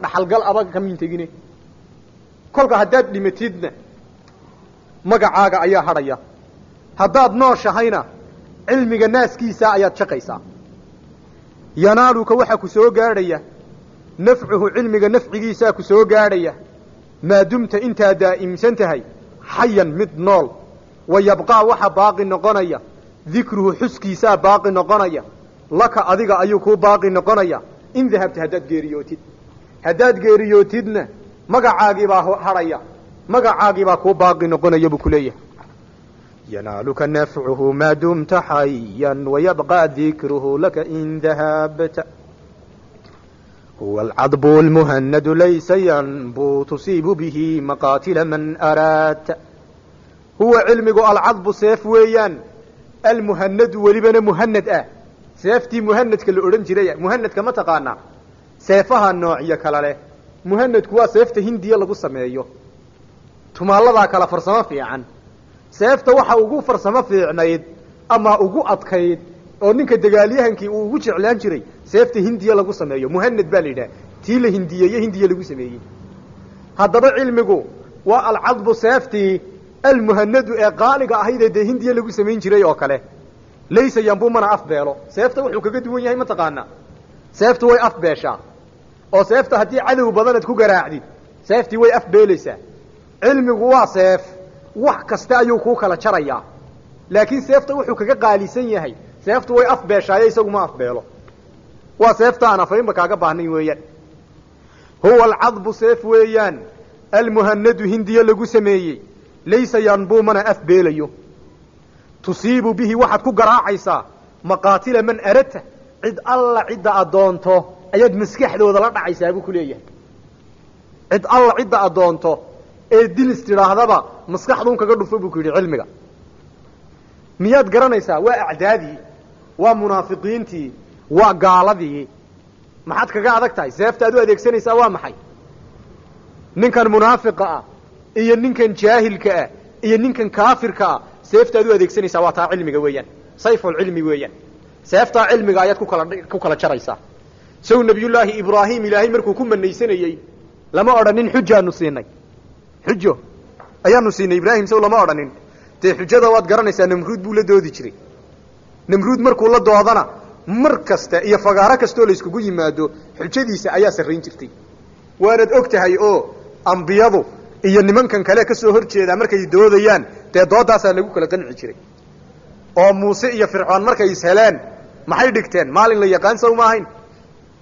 Speaker 2: dhaxalgal aba kamiin tegine kolka haddaad dhimatidna magacaaga ayaa hadhaya haddaad nooshahayna cilmiga naaskiisa ayaad shaqaysaa yanaaluka waxa ku soo gaadhaya nafcuhu cilmiga nafcigiisaa ku soo gaadhaya maa dumta intaad daa'imsan tahay xayan mid nool wayabqaa waxa baaqi noqonaya dikruhu xuskiisaa baaqi noqonaya laka adiga ayuu kuu baaqi noqonaya in dahabta haddaad geeriyootidna magacaagiibaa hadhaya magacaagiibaa kuu baaqi noqonaya buu ku leeyahay yanaaluka nafcuhu maa dumta xayan wayabqaa dikruhu laka in dahabta huwa alcadbu almuhanadu laysa yanbu tusiibu bihi maqaatila man araadta huwa cilmigu alcadbu seef weeyaan almuhanadu welibana muhanad ah seeftii muhanadka la odhan jiraya muhanadka ma taqaanaa seefaha noocyo kala leh muhanadku waa seefta hindiya lagu sameeyo tumaaladaa kala farsamo fiican seefta waxa ugu farsamo fiicnayd ama ugu adkayd oo ninka dagaalyahankii uu ugu jeclaan jiray seefta hindiya lagu sameeyo muhanad baa la yidhaha tii la hindiyeeye hindiya lagu sameeyey haddaba cilmigu waa alcadbu seeftii almuhanadu ee qaaliga ahaydee dee hindiya lagu samayn jiray oo kale laysa yanbu mana afbeelo seefta wuxuu kaga duwan yahay mataqaanaa seeftu way afbeeshaa oo seefta haddii cadow badanad ku garaacdid seeftii way afbeelaysaa cilmigu waa seef wax kasta ayuu kuu kala jarayaa laakiin seefta wuxuu kaga qaalisan yahay seeftu way afbeeshaaye isagu ma afbeelo waa seefta aan afaynba kaaga baahnayn weeyaan huwa alcadbu seef weeyaan almuhanadu hindiya lagu sameeyey laysa yanbuu mana afbeelayo tusiibu bihi waxaad ku garaacaysaa maqaatila man aradta cid alla cidda adoonto ayaad maskaxdooda la dhacaysaa buu ku leeyahay cid alla cidda adoonto ee dilis tidhaahdaba maskaxduun kaga dhufo buu ku yidhi cilmiga miyaad garanaysaa waa acdaadii waa munaafiqiintii waa gaaladii maxaad kaga adag tahay seeftaad u adeegsanaysaa waa maxay ninkan munaafiqa ah iyo ninkan jaahilka ah iyo ninkan kaafirka ah seeftaad u adeegsanaysaa waa taa cilmiga weeyaan sayfulcilmi weeyaan seeftaa cilmiga ayaad ku kala jaraysaa sow nabiyullaahi ibraahim ilaahay markuu ku manaysanayey lama odhanin xujaanu siinay xujo ayaanu siinay ibraahim sow lama odhanin dee xujada waad garanaysaa namruud buu la doodi jiray namruud markuu la doodana mar kasta iyo fagaaro kastoo la iskugu yimaado xujadiisa ayaa sarrayn jirtay waanad og tahay oo ambiyadu iyo nimankan kale ka soo hor jeedaa markay doodayaan dee doodaasaa lagu kala qanci jiray oo muuse iyo fircoon markay is heleen maxay dhigteen maalin la yaqaan sow ma ahayn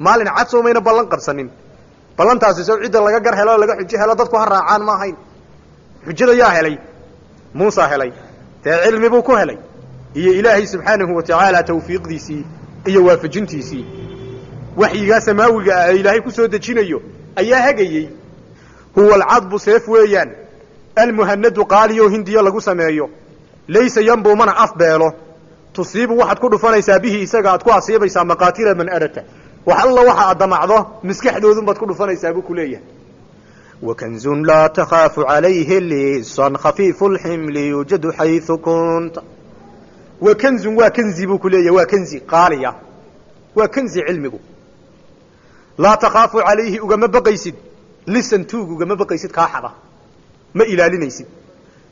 Speaker 2: maalin cad sow mayna ballan qabsanin ballantaasi sow cidda laga gar helo laga xujo helo dadku ha raacaan ma ahayn xujada yaa helay muusa helay dee cilmi buu ku helay iyo ilaahay subxaanahu wa tacaala tawfiiqdiisii iyo waafajintiisii waxyigaa samaawiga ah ee ilaahay ku soo dejinayo ayaa hagayey huwa alcadbu seef weeyaan almuhanadu qaaliyo hindiya lagu sameeyo laysa yanbuu mana afbeelo tusiibu waxaad ku dhufanaysaa bihi isaga aad ku asiibaysaa maqaatila man arata wax alla waxa aad damacdo maskaxdoodunbaad ku dhufanaysaa buu ku leeyahay
Speaker 3: وكنز لا تخاف عليه لصا خفيف الحمل يوجد حيث كنت
Speaker 2: وكنز وكنزي بو كليه وكنزي قاليا وكنز علمه لا تخاف عليه وما بقيسد لسن توغ وما بقيسد كاحبه ما ilaalinaysid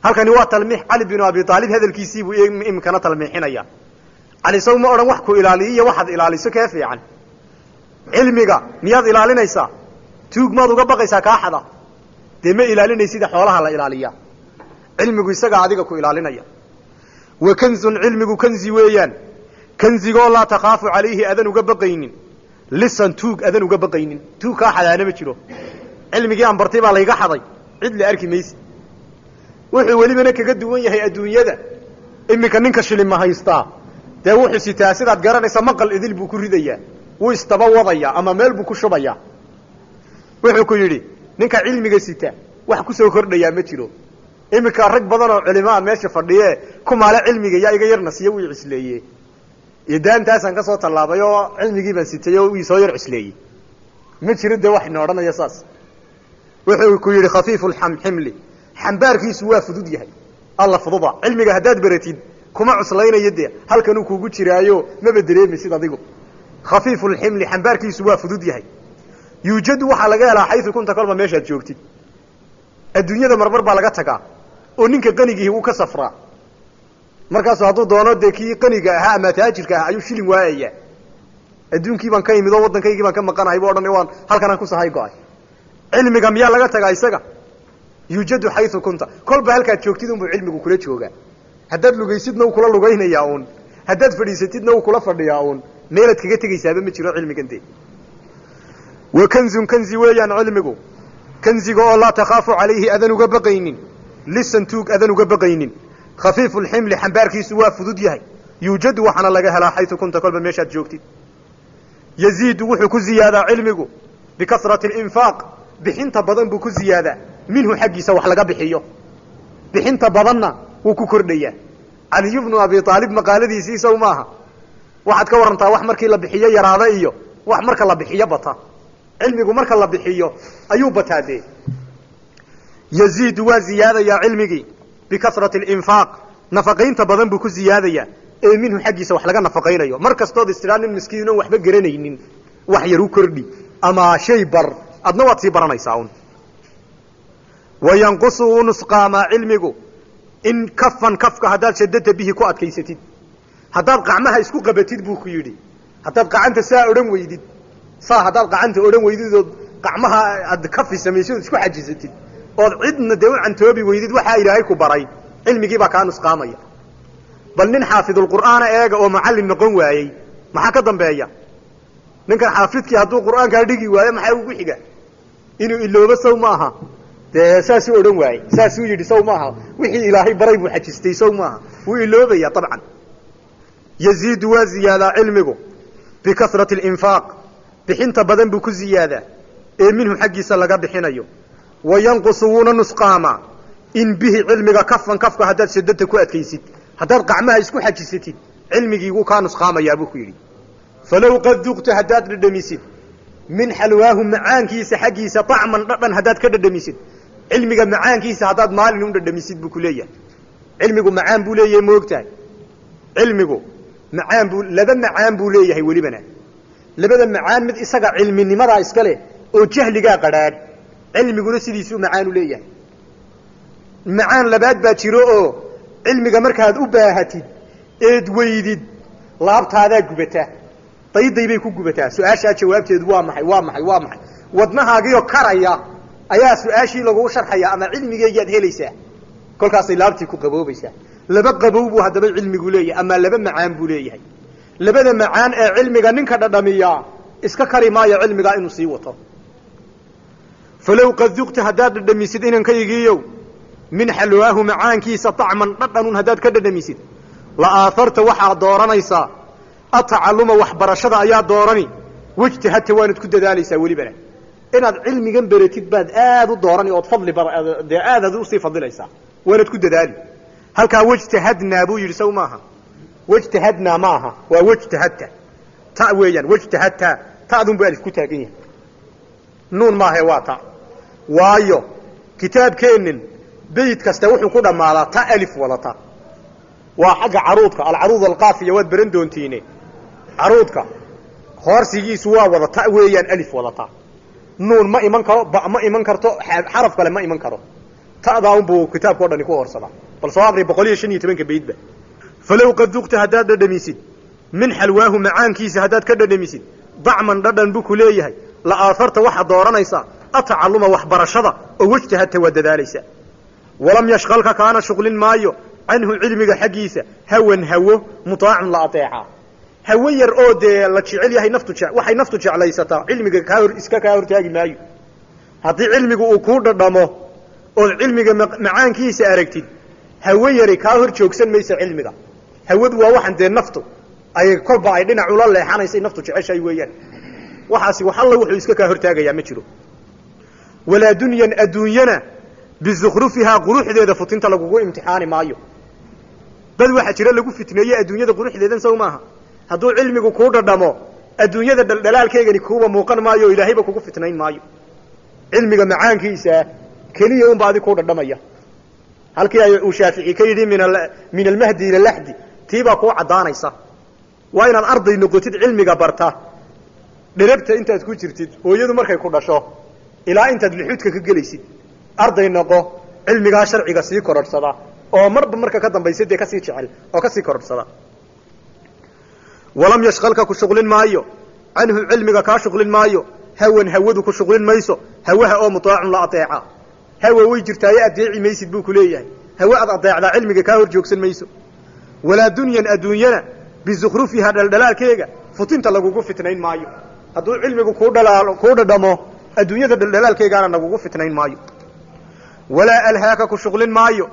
Speaker 2: halkani waa talmiix Ali bin Abi Talib hadalkiisii buu imkana talmiixinaya Ali saw ma oran wax ku ilaaliyo waxad ilaaliso ka fiican cilmiga miyaad ilaalinaysaa tuug maad uga baqaysaa kaaxada de ma ilaalinaysid xoolaha la ilaaliya cilmigu isaga adiga ku ilaalinaya wa kanzun cilmigu kanzi weeyaan kanzigo la takhaafu calayhi adan uga baqaynin lisan tuug adan uga baqaynin tuug kaaxadaana ma jiro cilmigii aan bartay baa layga xaday cid la arki maysid wuxuu welibana kaga duwan yahay adduunyada iminka ninka shilin ma haystaa dee wuxuu sitaa sidaad garanaysa maqal idil buu ku ridayaa wuu istaba wadayaa ama meel buu ku shubayaa wuxuu ku yidhi ninka cilmiga sita wax ku soo kordhayaa ma jiro iminka rag badan oo culimaa meesha fadhiye kumaale cilmiga yaa iga yarna siya wuu cisleeye iyo daantaasaan ka soo tallaabay oo cilmigii baan sitay oo ii soo yar cisleeyey ma jiro dee wax ina odhanaya saas wuxuu ku yidhi khafiifu lximli xambaarkiisu waa fudud yahay alla fududa cilmiga haddaad baratid kuma cuslaynayo dee halkanuu kuugu jiraayo maba dareemaysid adigu khafiifu lximli xambaarkiisu waa fudud yahay yuujadu waxaa laga helaa xaysu kunta kolba meeshaad joogtid adduunyada marmar baa laga tagaa oo ninka qanigiihi wuu ka safraa markaasu hadduu doono dee kii qaniga ahaa ama taajirka ahaa ayuu shilin waayayaa adduunkii baan ka imid oo waddankaygii baan ka maqanahay bu odhan waan halkanaan ku sahay go-ay cilmiga miyaa laga tagaa isaga yuujadu xayu kunta kolba halkaad joogtid unbuu cilmigu kula joogaa haddaad lugaysidna uu kula lugaynayaa uun haddaad fadhiisatidna uu kula fadhiyaa uun meelaad kaga tegaysaaba ma jiro cilmigan dee wa kanzun kanzi weeyaan cilmigu kanziga oo laa takhaafu calayhi adan uga baqaynin lisantuug adan uga baqaynin khafiifu lximli xambaarkiisu waa fudud yahay yuujadu waxaana laga helaa xayu kunta kolba meeshaad joogtid yaziidu wuxuu ku ziyaadaa cilmigu bikasrati alinfaaq bixinta badan buu ku ziyaadaa minhu xaggiisa wax laga bixiyo bixinta badanna wuu ku kordhayaa caliy bnu abi aalib maqaaladiisii sow maaha waxaad ka warantaa wax markii la bixiyo yaraada iyo wax marka la bixiyo bata cilmigu marka la bixiyo ayuu bataa dee yaziidu waa ziyaadayaa cilmigii bikasrati alinfaaq nafaqaynta badan buu ku ziyaadayaa ee minhu xaggiisa wax laga nafaqaynayo mar kastood istidhaa nin miskiin oon waxba garanaynin wax yar u kordhi ama shay bar adna waad sii baranaysaa un wayanqusu uu nusqaamaa cilmigu in kafan kafka haddaad shadada bihi ku adkaysatid haddaad qacmaha isku qabatid buu ku yidhi haddaad qacanta saa odhan weydid saa haddaad qacanta odhan weydid ood qacmaha aad kafi samaysid ood isku xajisatid ood cidna dee u cantoobi weydid waxaa ilaahay ku baray cilmigii baa kaa nusqaamaya bal nin xaafidulqur'aana eega oo macallin noqon waayey maxaa ka dambeeya ninkan xaafidkii hadduu qur'aankaa dhigi waayo maxaa ugu xiga inuu iloobo sow maaha dee saasuu odhan waayey saasuu yidhi sow maaha wixii ilaahay baray buu xajistay sow maaha wuu iloobaya abcan yaziidu waa ziyaadaa cilmigu bikasrati alinfaaq bixinta badan buu ku ziyaadaa ee minhu xaggiisa laga bixinayo wayanqusu wuuna nusqaamaa in bihi cilmiga kafan kafka haddaad shadada ku adkaysid haddaad qacmaha isku xajisatid cilmigii wuu kaa nusqaamayaa buu ku yidhi falow qad duqta haddaad dhadhamisid min xalwaahu macaankiisa xaggiisa طacman dhadhan haddaad ka dhadhamisid cilmiga macaankiisa haddaad maalin u dhadhamisid buu ku leeyahay cilmigu macaan buu leeyahay moogtahay cilmigu macaan buu laba macaan buu leeyahay welibana labada macaan mid isaga cilminimadaa iska leh oo jahligaa qadhaadh cilmiguna sidiisuu macaan u leeyahay macaan labaad baa jiro oo cilmiga markaad u baahatid eed weydid laabtaadaa gubata dayday bay ku gubataa su-aashaa jawaabteedu waa maxay waa maxay waa maxay wadnahaagiyo karaya ayaa su-aashii lagu sharxaya ama cilmigeygaad helaysaa kolkaasay laabtii ku qaboobaysaa laba qabow buu haddaba cilmigu leeyahay ama laba macaan buu leeyahay labada macaan ee cilmiga ninka dhadhamiyaa iska kari maayo cilmigaa inuu sii wato falow qad duqta haddaad dhadhamisid inankaygiiyow min xalwaahu macaankiisa طacman dhadhanun haddaad ka dhadhamisid la aaharta waxaad dooranaysaa atacalluma waxbarashada ayaa doorani wejtahadta waanad ku dadaalaysaa welibana inaad cilmigan beratid baad aad u doorani ood fadli dee aadaad usii fadilaysaa waanad ku dadaali halkaa wejtahadnaa buu yidhi saw maaha wejtahadnaa ma aha waa wejtahadta ta weeyaan wejtahadta ta'dun bu alif ku taagan yahay nuun maahae waa ta waayo kitaabkeennin beyd kasta wuxuu ku dhammaadaa ta alif wadata waa xagga caruudka alcaruud alqaafiya waad baran doontiine caruudka hoorsigiisu waa wadata weeyaan alif wadata nuun ma iman karo ba ma iman karto xaraf kale ma iman karo ta'daa unbuu kitaabka o dhani ku hoorsadaa bal soo aqri 115 beydba falow qad duqta haddaad dhadhamisid min xalwaahu macaankiisa haddaad ka dhadhamisid dacman dhadhan buu ku leeyahay la aaharta waxaad dooranaysaa atacalluma waxbarashada oo wejtahadta waa dadaalaysaa walam yashqalka kaana shuqlin maayo canhu cilmiga xaggiisa hawan hawo mutaacun la ateecaa hawo yar oo dee la jecel yahay waxay naftu jeclaysataa cilmiga iska kaa hortaagi maayo
Speaker 3: haddii cilmigu uu kuu dhadhamo ood cilmiga macaankiisa aragtid hawe yari kaa hor joogsan maysa cilmiga hawadu waa waxan dee naftu ay kolba ay dhinac ula leexanaysay naftu jeceshay weeyaan waxaasi wax alla wuxuu iska kaa hortaagayaa ma jiro walaa dunyan adduunyana bizukhrufihaa quruxdeeda futinta lagugu imtixaani maayo dad waxa jira lagu fitneeyey adduunyada quruxdeedan sow maaha hadduu cilmigu kuu dhadhamo adduunyada dhaldhalaalkeegani kuuba muuqan maayo o ilaahayba kugu fitnayn maayo cilmiga macaankiisa keliya unba adi kuu dhadhamaya halkii ay uu shaafici ka yidhi min almahdi ila laxdi tiibaa kuu caddaanaysa waa inaad arday noqotid cilmiga barta dherabta intaad ku jirtid hooyadu markay ku dhasho ilaa intaad lixuudka ka gelaysid arday noqo cilmigaa sharciga sii kororhsada oo marba marka ka dambaysa dee kasii jecel oo kasii kororhsada walam yashqalka ku shuqlin maayo canhu cilmiga kaa shuqlin maayo hawan hawadu ku shuqlin mayso hawaha oo mutaacun la adeeca hawa way jirtaaye adeeci maysid buu ku leeyahay hawa ad adeecdaa cilmiga kaa hor joogsan mayso walaa dunyan adduunyana bizukhrufiha dhaldhalaalkeega futinta lagugu fitnayn maayo hadduu cilmigu kuu dhadhamo adduunyada dhaldhalaalkeegaana lagugu fitnayn maayo walaa alhaaka ku shuqlin maayo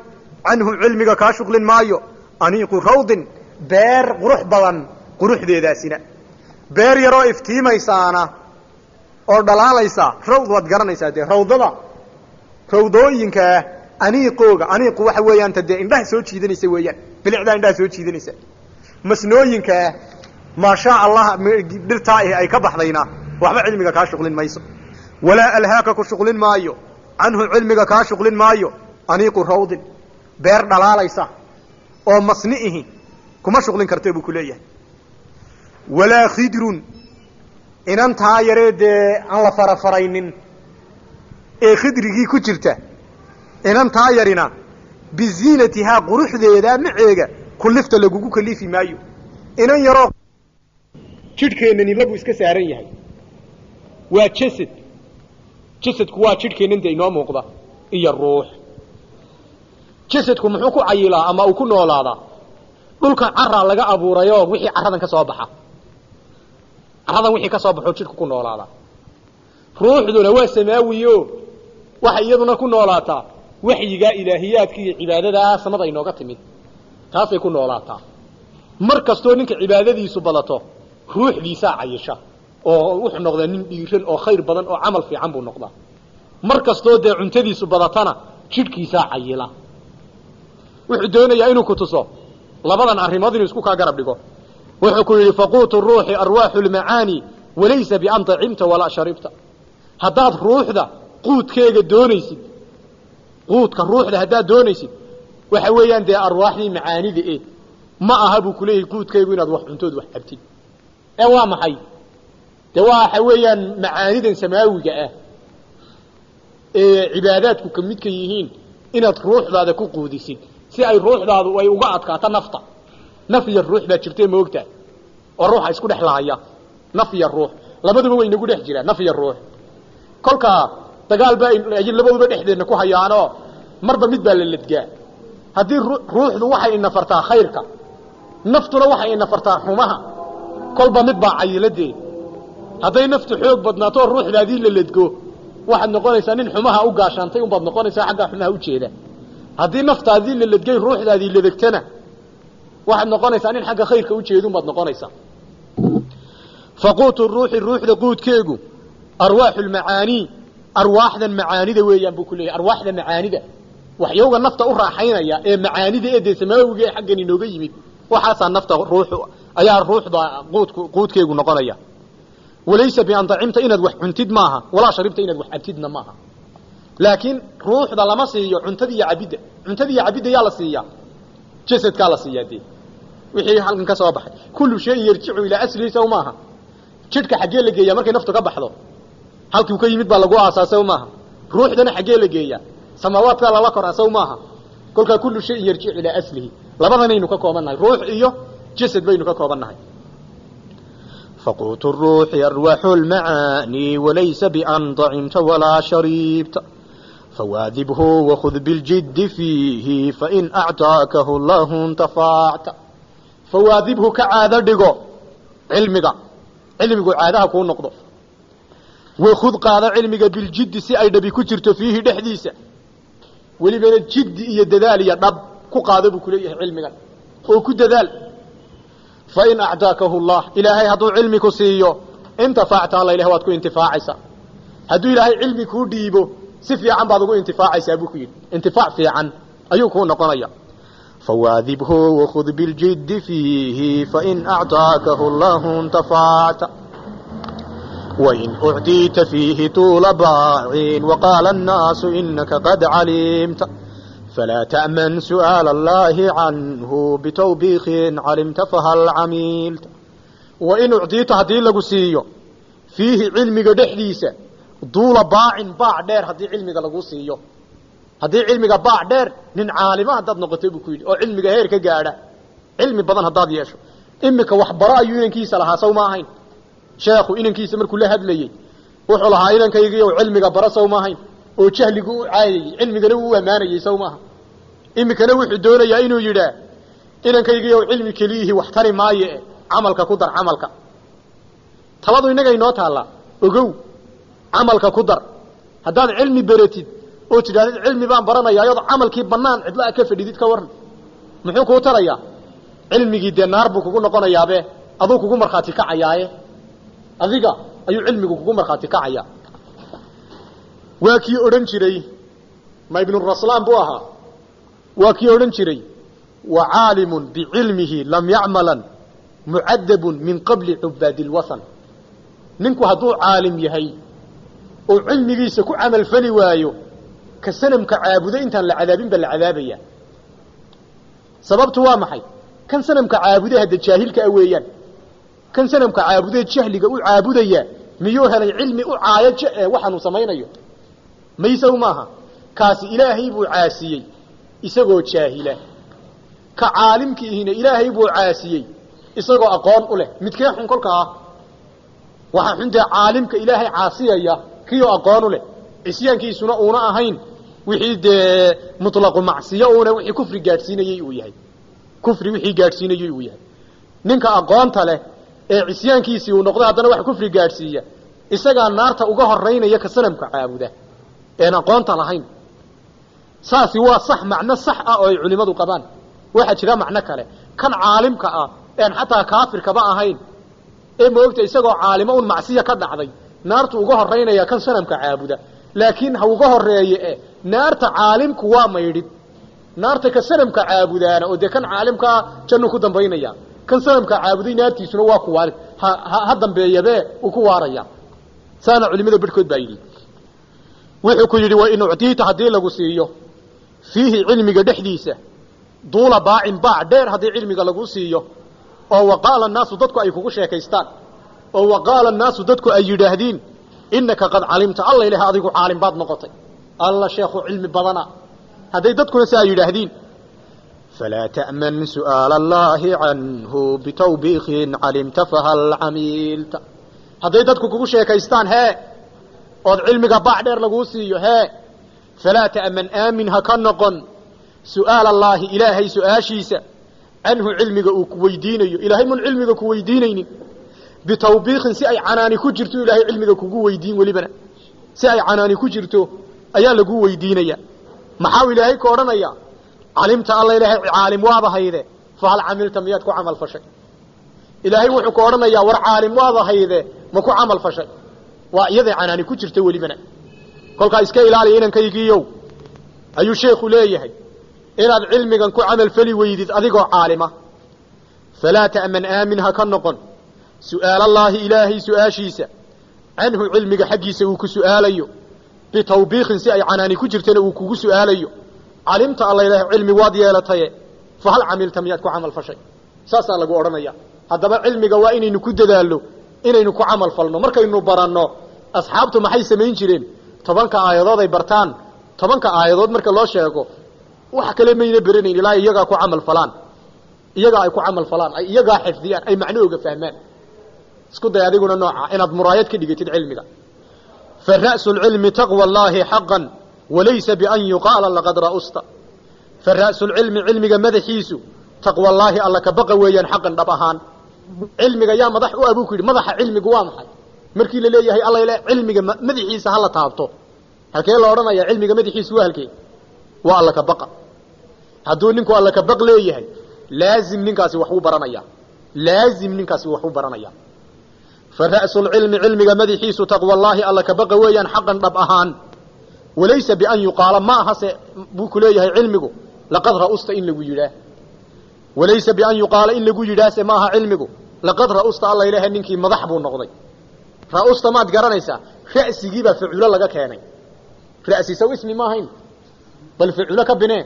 Speaker 3: canhu cilmiga kaa shuqlin maayo aniiqu rawdin beer qurux badan quruxdeedaasina beer yaroo iftiimaysaana oo dhalaalaysa rawd waad garanaysaa dee rawdooyinkaa aniiqooga aniiqu waxa weeyaan ta dee indhaha soo jiidanaysa weeyaan bilicdaa indhaha soo jiidanaysa masnooyinkaa maashaa allah dhirtaa ay ka baxdayna waxba cilmiga kaa shuqlin mayso walaa alhaaka ku shuqlin maayo canhu cilmiga kaa shuqlin maayo aniiqu rawdin beer dhalaalaysa oo masni'ihi kuma shuqlin karta buu ku leeyahay walaa khidrun inantaa yaree dee aan la farafaraynin ee khidrigii ku jirta inantaa yarina biziinatihaa quruxdeeda maceega kullifta lagugu kalifi maayo inan yaroo jidhkeennani lagu iska saaran yahay waa jasadku waa jidhkeennan dee inoo muuqda iyo ruux jasadku muxuu ku cayilaa ama uu ku noolaadaa dhulkan caraa laga abuurayoo wixii carradan ka soo baxa carradan wixii ka soo baxoo jidhku ku noolaadaa ruuxduna waa samaawiyo waxay iyaduna ku noolaataa waxyigaa ilaahiyaadka iyo cibaadadaa samada inooga timid taasay ku noolaataa mar kastoo ninka cibaadadiisu badato ruuxdiisaa cayisha oo wuxuu noqdaa nin dhiiran oo khayr badan oo camal fiican buu noqdaa mar kastoo dee cuntadiisu badatana jidhkiisaa cayila wuxuu doonayaa inuu ku tuso labadan arrimood inuu isku kaa garab dhigo wuxuu ku yidhi faquutu ruuxi arwaaxu lmacaani walaysa bian dacimta walaa sharibta haddaad ruuxda quudkeega doonaysid quudka ruuxda haddaad doonaysid waxa weeyaan dee arwaaxdii macaanida ma aha buu ku leeyahay quudkeegu inaad wax cuntood wax cabtid ee waa maxay dee waxa weeyaan macaanidan samaawiga ah ee cibaadaadku ka midka yihiin inaad ruuxdaada ku quudisid si ay ruuxdaadu ay uga adkaato nafta naf iyo ruux baa jirtay moogta oo ruuxa isku dhex lahaya naf iyo ruux labaduba way nagu dhex jiraan naf iyo ruux kolka dagaal baa ay labaduba dhexdeedna ku hayaanoo marba mid baa la ladgaa haddii ruuxdu waxay ina fartaa khayrka naftuna waxay ina fartaa xumaha kolba mid baa cayiladeed hadday naftu xoog badnaato ruuxdaadii la ladgo waxaad noqonaysaa nin xumaha u gaashaantay unbaad noqonaysaa xaggaa xumaha u jeeda haddii naftaadii la ladgay ruuxdaadii ladegtana waxaad noqonaysaa nin xagga khayrka u jeedun baad noqonaysaa faquutu ruuxi ruuxda quudkeegu arwaaxu lmacaanii arwaaxdan macaanida weeyaan buu ku leeyahay arwaaxda macaanida waxyowga nafta u raaxaynaya ee macaanida ee dee samaawiga ee xaggan inooga yimid waxaasaa nafta ruuxu ayaa ruuxda quudkeegu noqonaya walaysa bian dacimta inaad wax cuntid maaha walaa sharibta inaad wax cabtidna maaha laakiin ruuxda lama siiyo cuntada iyo cabidda cuntada iyo cabidda yaa la siiyaa jasadkaa la siiyaa dee wixii halkan ka soo baxay kullu shayin yarjicu ilaa aslihi sow maaha jidhka xaggee la geeyaa markay naftu ka baxdo halkii ka yimid baa lagu aasaasay maaha ruuxdana xaggee la geeyaa samaawaadkaa lala koraa sow maaha kolkaa kullu shayin yarjicu ilaa aslihi labadanaynu ka koobannahay ruux iyo jasad baynu ka koobannahay faquutu ruuxi arwaaxu lmacaani walaysa bian dacimta walaa shariibta fawaadibhu wakhud biljiddi fiihi fain actaakahu lahu intafacta fawaadibhu ka caado dhigo cilmigu caadaha kuu noqdo
Speaker 2: wakhud qaada cilmiga biljiddi si ay dhabi ku jirto fiihi dhexdiisa welibana jiddi iyo dadaal iyo dhab ku qaada buu ku leeyahay cilmigan oo ku dadaal fa in acdaakahu allah ilaahay hadduu cilmi ku siiyo intafacta alla ilahay waad ku intifaacaysaa hadduu ilaahay cilmi kuu dhiibo si fiican baad ugu intifaacaysaa buu ku yidhi intifaac fiican ayuu kuu noqonaya fawaadibhu wakhud biljiddi fiihi fain acdaakahu allahu intafacta wain ucdiita fiihi tuula baacin waqaala annaasu inaka qad calimta falaa ta'man su'aala allahi canhu bitawbiikin calimta fahal camiilta wain ucdiita haddii lagu siiyo fiihi cilmiga dhexdiisa duula baacin baac dheer haddii cilmiga lagu siiyo haddii cilmiga baac dheer nin caalima haddaad noqotay buu ku yidhi oo cilmiga heer ka gaadha cilmi badan haddaad yeesho iminka waxbaro ayuu inankiisa lahaa saw ma ahayn sheekhu inankiisa markuu la hadlayey wuxuu lahaa inankaygiiyow cilmiga bara saw ma ahayn oo jahligu u caayayey cilmigana uu ammaanayey saw maaha iminkana wuxuu doonayaa inuu yidhaa inankaygiiyow cilmi keliyihii wax tari maaye camalka ku dar camalka taladu innaga inoo taallaa ogow camalka ku dar haddaad cilmi beratid oo tidhahdid cilmi baan baranayaa iyadoo camalkii bannaan cidla ka fadhidid ka waran muxuu kuu tarayaa cilmigii dee naar buu kugu noqonayaabe aduu kugu markhaati kacayaaye adiga ayuu cilmigu kugu markhaati kacayaa waa kii odhan jiray ma ibnuraslaan buu ahaa waa kii odhan jiray wa caalimun bicilmihi lam yacmalan mucadabun min qabli cubaadi lwahan ninku hadduu caalim yahay oo cilmigiisa ku camalfali waayo ka sanamka caabudo intaan la cadaabin ba la cadaabaya sababtu waa maxay kan sanamka caabude hadda jaahilka ah weeyaan kan sanamka caabudee jahliga u caabudaya miyuu helay cilmi u caayo waxaanu samaynayo maysaw maaha kaasi ilaahay buu caasiyey isagoo jaahila ka caalimkiihina ilaahay buu caasiyey isagoo aqoon u leh midkee xun kolkaa waxaa xuntee caalimka ilaahay caasiyaya kiyoo aqoon u leh cisyaankiisuna uuna ahayn wixii dee mutlaqu macsiyo uuna wixii kufri gaadhsiinayey uu yahay kufri wixii gaadhsiinayey uu yahay ninka aqoonta leh ee cisyaankiisii uu noqdo haddana wax kufri gaadhsiiya isagaa naarta uga horeynaya ka sanamka caabuda een aqoonta lahayn saasi waa sax macno sax ah oo ay culimadu qabaan waxaa jira macno kale kan caalimka ah een xataa kaafirkaba ahayn ee moogta isagoo caalimo un macsiya ka dhacday naartu uga horeynaya kan sanamka caabuda laakiin ha uga horeeye naarta caalimku waa maydhid naarta ka sanamka caabudaana oo dee kan caalimkaa jannu ku dambaynaya kan sanamka caabuday naartiisuna waa ku waarid ha dambeeyabe uu ku waaraya saana culimada barhkood baa yidhi wuxuu ku yidhi wa in ucdiita haddii lagu siiyo fiihi cilmiga dhexdiisa duula baacin baac dheer haddii cilmiga lagu siiyo oo waqaala annaasu dadku ay kugu sheekaystaan oo waqaala annaasu dadku ay yidhaahdiin innaka qad calimta alla ilaha adigu caalim baad noqotay alla sheekhu cilmi badana hadday dadkuna saa yidhaahdiin falaa ta'man su'aala allaahi canhu bitawbiikin calimta fahal camiilta hadday dadku kugu sheekaystaan hee ood cilmiga baac dheer laguu siiyo hee falaa ta'man aamin ha ka noqon su'aala allaahi ilaahay su'aashiisa canhu cilmiga uu ku weydiinayo ilaahay mun cilmiga ku weydiinaynin bitawbiikin si ay canaani ku jirto ilaahay cilmiga kugu weydiin welibana si ay canaani ku jirto ayaa lagu weydiinaya maxaa ilaahay ka odhanaya calimta alla ilaahay caalim waaba hayde fahal camilta miyaad ku camal fashay ilaahay wuxuu ka odhanayaa war caalim waaba hayde ma ku camal fashay waa iyaday canaani ku jirta welibana kolkaa iska ilaaliya inankaygiiyow ayuu sheekhu leeyahay inaad cilmigan ku camal fali weydid adigoo caalima falaa ta'man aamin ha ka noqon su'aalallaahi ilaahay su'aashiisa canhu cilmiga xaggiisa uu ku su'aalayo bitawbiikin si ay canaani ku jirtana uu kugu su'aalayo calimta alla ilaahay cilmi waad yeelataye fahal camilta miyaad ku camal fashay saasaa lagu odhanaya haddaba cilmiga waa inaynu ku dadaallo inaynu ku camal falno markaynu baranno asxaabtu maxay samayn jireen 10 aayadood ay bartaan 10 aayadood marka loo sheego wax kale mayna baranayn ilaa iyaga ku camal falaan iyaga ay ku camal falaan ay iyaga xifdiyaan ay macnooga fahmaan isku day adiguna nooca inaad muraayad ka dhigatid cilmiga فرأس العلم تقوى الله حقا وليس بأن يقال لقد رأست فرأس العلم علمك مدحيسو تقوى الله الله كبقى ويان حقا دبهان علمك يا مدح أبوك مدح علمك وامحي markii la leeyahay alla ilaa cilmiga madaxiisa hala taabto halkee la odhanayaa cilmiga madaxiisa waa halkee waa alla ka baqa hadduu ninku alla ka baq leeyahay laazim ninkaasi wax uu baranaya فرأس العلم علمك مدحيس تقوى الله ألا كبقى ويان حقا ربأهان وليس بأن يقال ما هس بوكليه علمك لقد رأست إن لوجده وليس بأن يقال إن لوجده سماها علمك لقد رأست الله إله إنك مضحب النقضي رأست ما تقرنيسا رأس جيبه فعل لك كاني رأس سوي اسمي ما هين بل فعلك بنين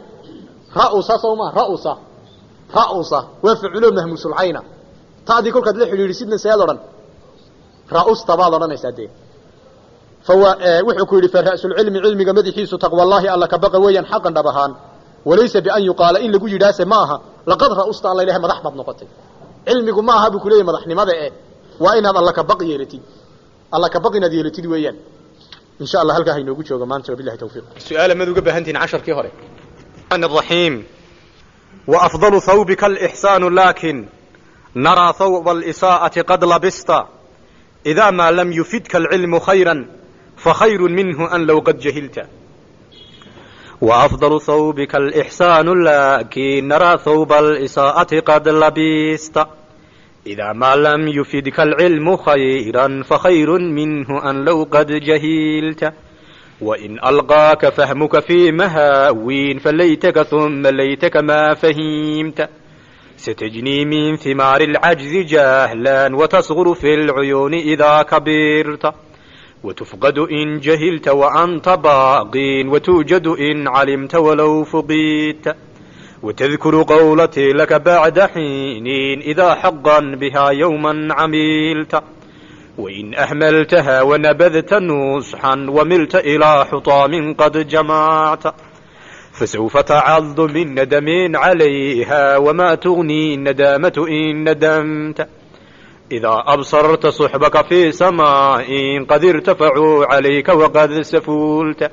Speaker 2: رأس صوما رأس وفعله مهمس العين تعدي كل كدل حلول سيدنا سيادرا رأس طبعا نيسادي فهو وحكوا لي فرأس العلم علمك مدحيس تقوى الله ألا كبقى ويان حقا ربهان وليس بأن يقال إن لقوا جداسة معها لقد رأست الله إليها مدح نقطي علمك معها بكلية مدحني ماذا إيه وإن هذا الله كبقى يلتي الله كبقى ندي يلتي ويان إن شاء الله هلقا هينوقو شوقا ما أنت بالله توفيق
Speaker 3: سؤال ماذا قبه هنتين 10 كهري الرحيم وأفضل ثوبك الإحسان لكن نرى ثوب الإساءة قد لبست إذا ما لم يفدك العلم خيرا فخير منه أن لو قد جهلت وأفضل ثوبك الإحسان لكن نرى ثوب الإساءة قد لبست إذا ما لم يفدك العلم خيرا فخير منه أن لو قد جهلت وإن ألقاك فهمك في مهاوين فليتك ثم ليتك ما فهمت ستجني من ثمار العجز جهلا وتصغر في العيون إذا كبرت وتفقد إن جهلت وأنت باق وتوجد إن علمت ولو فقدت وتذكر قولتي لك بعد حين إذا حقا بها يوما عملت وإن أهملتها ونبذت نصحا وملت إلى حطام قد جمعت فسوف تعض من ندم عليها وما تغني الندامة إن ندمت إذا أبصرت صحبك في سماء قد ارتفعوا عليك وقد سفولت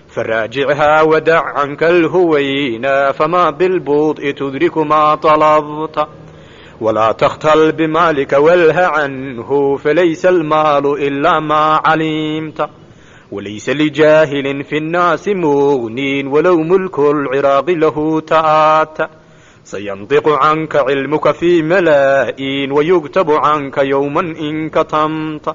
Speaker 3: فراجعها ودع عنك الهوينا فما بالبطء تدرك ما طلبت ولا تختل بمالك والها عنه فليس المال إلا ما علمت وليس لجاهل في الناس مغنين ولو ملك العراق له تآتى سينطق عنك علمك في ملائين ويكتب عنك يوما إن كتمت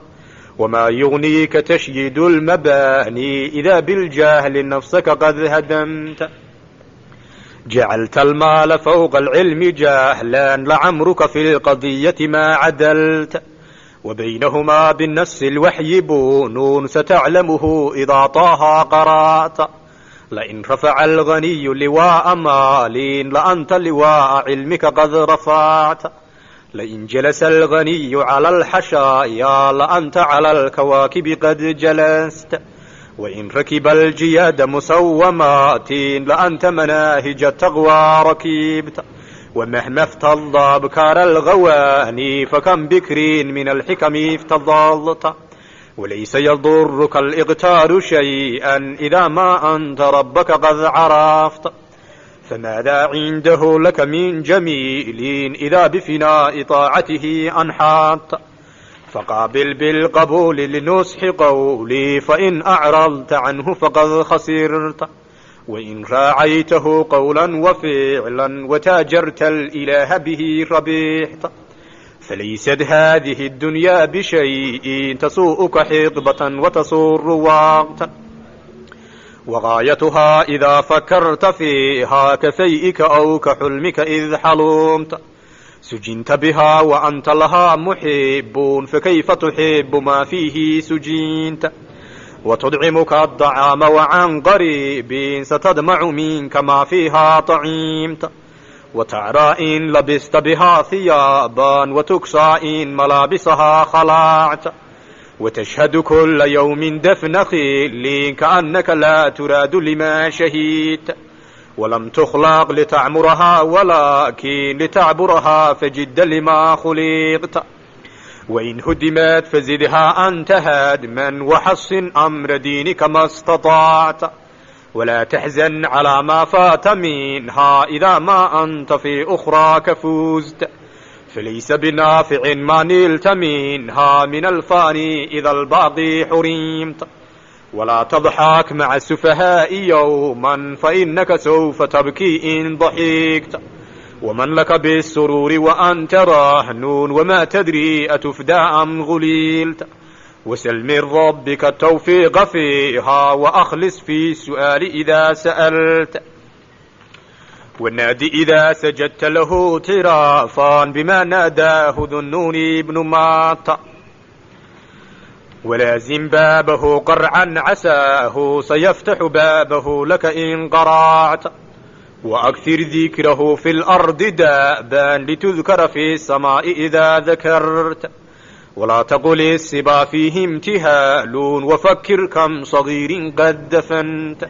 Speaker 3: وما يغنيك تشييد المباني إذا بالجاهل نفسك قد هدمت جعلت المال فوق العلم جاهلا لعمرك في القضية ما عدلت وبينهما بالنفس الوحي بونون ستعلمه إذا طه قرأت لئن رفع الغني لواء مال لأنت لواء علمك قد رفعت لئن جلس الغني على الحشايا لأنت على الكواكب قد جلست وإن ركب الجياد مسومات لأنت مناهج التقوى ركبت ومهما افتض أبكار الغواني فكم بكر من الحكم افتضلت وليس يضرك الإغتار شيئا إذا ما أنت ربك قد عرفت فماذا عنده لك من جميل إذا بفناء طاعته أنحات فقابل بالقبول لنصح قولي فإن أعرضت عنه فقد خسرت وإن راعيته قولا وفعلا وتاجرت الإله به ربحت فليست هذه الدنيا بشيء تسوءك حقبة وتسر وقتا وغايتها إذا فكرت فيها كفيئك أو كحلمك إذ حلمت سجنت بها وأنت لها محب فكيف تحب ما فيه سجنت وتدعمك الطعام وعن قريب ستدمع منك ما فيها طعيمت وتعرى إن لبست بها ثيابا وتكسى إن ملابسها خلعت وتشهد كل يوم دفن خيل كأنك لا تراد لما شهيت ولم تخلق لتعمرها ولكن لتعبرها فجد لما خلقت وإن هدمت فزدها أنت هادما وحصن أمر دينك ما استطعت ولا تحزن على ما فات منها إذا ما أنت في أخراك فزت فليس بنافع ما نلت منها من الفاني إذا الباقي حرمت ولا تضحك مع السفهاء يوما فإنك سوف تبكي إن ضحكت ومن لك بالسرور وأنت راهن وما تدري أتفدى أم غليلت وسل من ربك التوفيق فيها وأخلص في السؤال إذا سألت والنادي إذا سجدت له اعترافا بما ناداه ذو النون بن مات ولازم بابه قرعا عساه سيفتح بابه لك إن قرعت وأكثر ذكره في الأرض دابا لتذكر في السماء إذا ذكرت ولا تقل السبا فيه امتهال وفكر كم صغير قد دفنت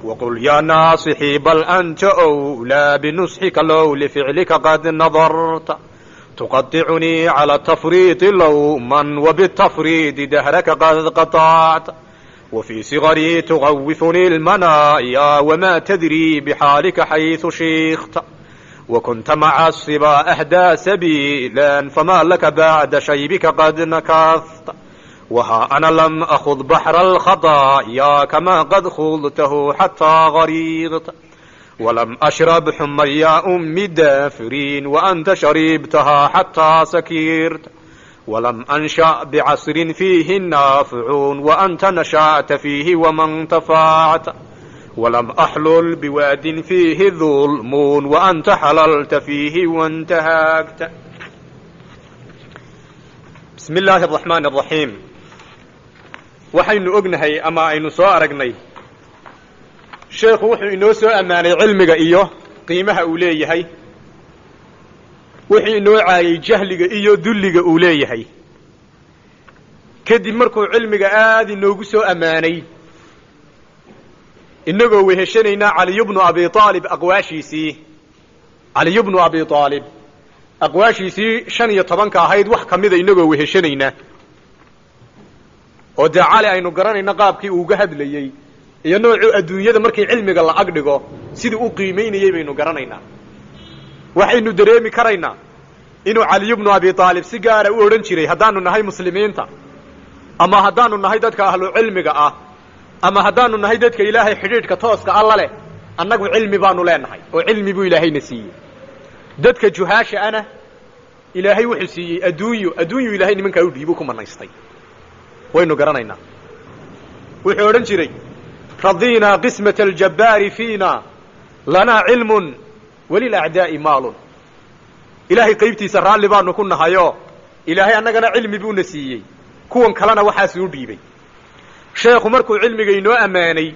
Speaker 3: وقل يا ناصحي بل أنت أولى بنصحك لو لفعلك قد نظرت تقطعني على التفريط لوما وبالتفريط دهرك قد قطعت وفي صغري تغوفني المنايا وما تدري بحالك حيث شيخت وكنت مع الصبا أهدى سبيلا فما لك بعد شيبك قد نكثت وها أنا لم أخذ بحر الخطايا كما قد خضته حتى غريغت ولم أشرب حميا أم دافرين وأنت شربتها حتى سكرت ولم أنشأ بعصر فيه النافعون وأنت نشأت فيه وما انتفعت ولم أحلل بواد فيه ظلم وأنت حللت فيه وانتهكت بسم الله الرحمن الرحيم waxaynu ognahay ama aynu soo aragnay sheekhu wuxuu inoo soo ammaanay cilmiga iyo qiimaha uu leeyahay wuxuu inoo caayay jahliga iyo dulliga uu leeyahay kadib markuu cilmiga aad inoogu soo ammaanay inagoo weheshanaynaa cali ibn abi aalib aqwaashiisii cali ibn abi aalib aqwaashiisii 15 ka ahayd wax kamida inagoo weheshanaynaa oo cali aynu garanayna qaabkii uu uga hadlayay iyo noocu adduunyada markii cilmiga la agdhigo sidii uu qiimeynayay baynu garanaynaa waxaynu dareemi karaynaa inuu cali ibn abi aalib si gaar ah u oran jiray hadaanu nahay muslimiinta ama hadaanu nahay dadka ahlu cilmiga ah ama hadaanu nahay dadka ilaahay xidhiidhka tooska alla leh annagu cilmi baanu leenahay oo cilmi buu ilaahayna siiyey dadka juhaasha ana ilaahay wuxuu siiyey adduunyo ilaahay nimanka u dhiibo ku manaystay waynu garanaynaa wuxuu oran jiray radina qismat aljabbaari fiina lana cilmun walil a'daa'i maalun ilaahay qaybtiisa raalli baanu ku nahayo ilaahay annagana cilmi buu na siiyey kuwan kalena waxa soo dhiibay sheekhu markuu cilmiga inoo amaanay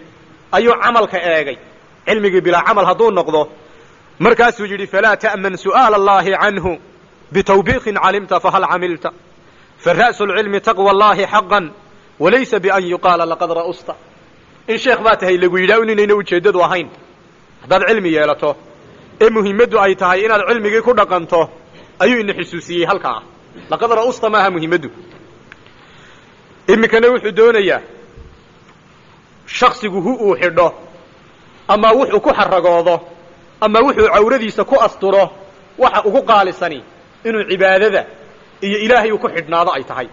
Speaker 3: ayuu amalka eegay cilmiga bila amal haduu noqdo markaasuu yiri fala ta'man su'aal allahi anhu bitawbiqin alimta fa hal amilta فالرأس العلم تقوى الله حقا وليس بأن يقال لقد رأست إن شيخ باته لغو يداون إنه وجهدد وهين هذا العلم يالته مهمته أي تهي إن العلم يكون دقنته أيو إن حسوسيه هلكا لقد رأست ماها مهمته إما كان وحو دونيا شخص هو حده أما وحو كحرقوضه أما وحو عورديس كو أسطره وحو قالساني إنه عبادة iyo ilaahay uu ku xidhnaado ay tahay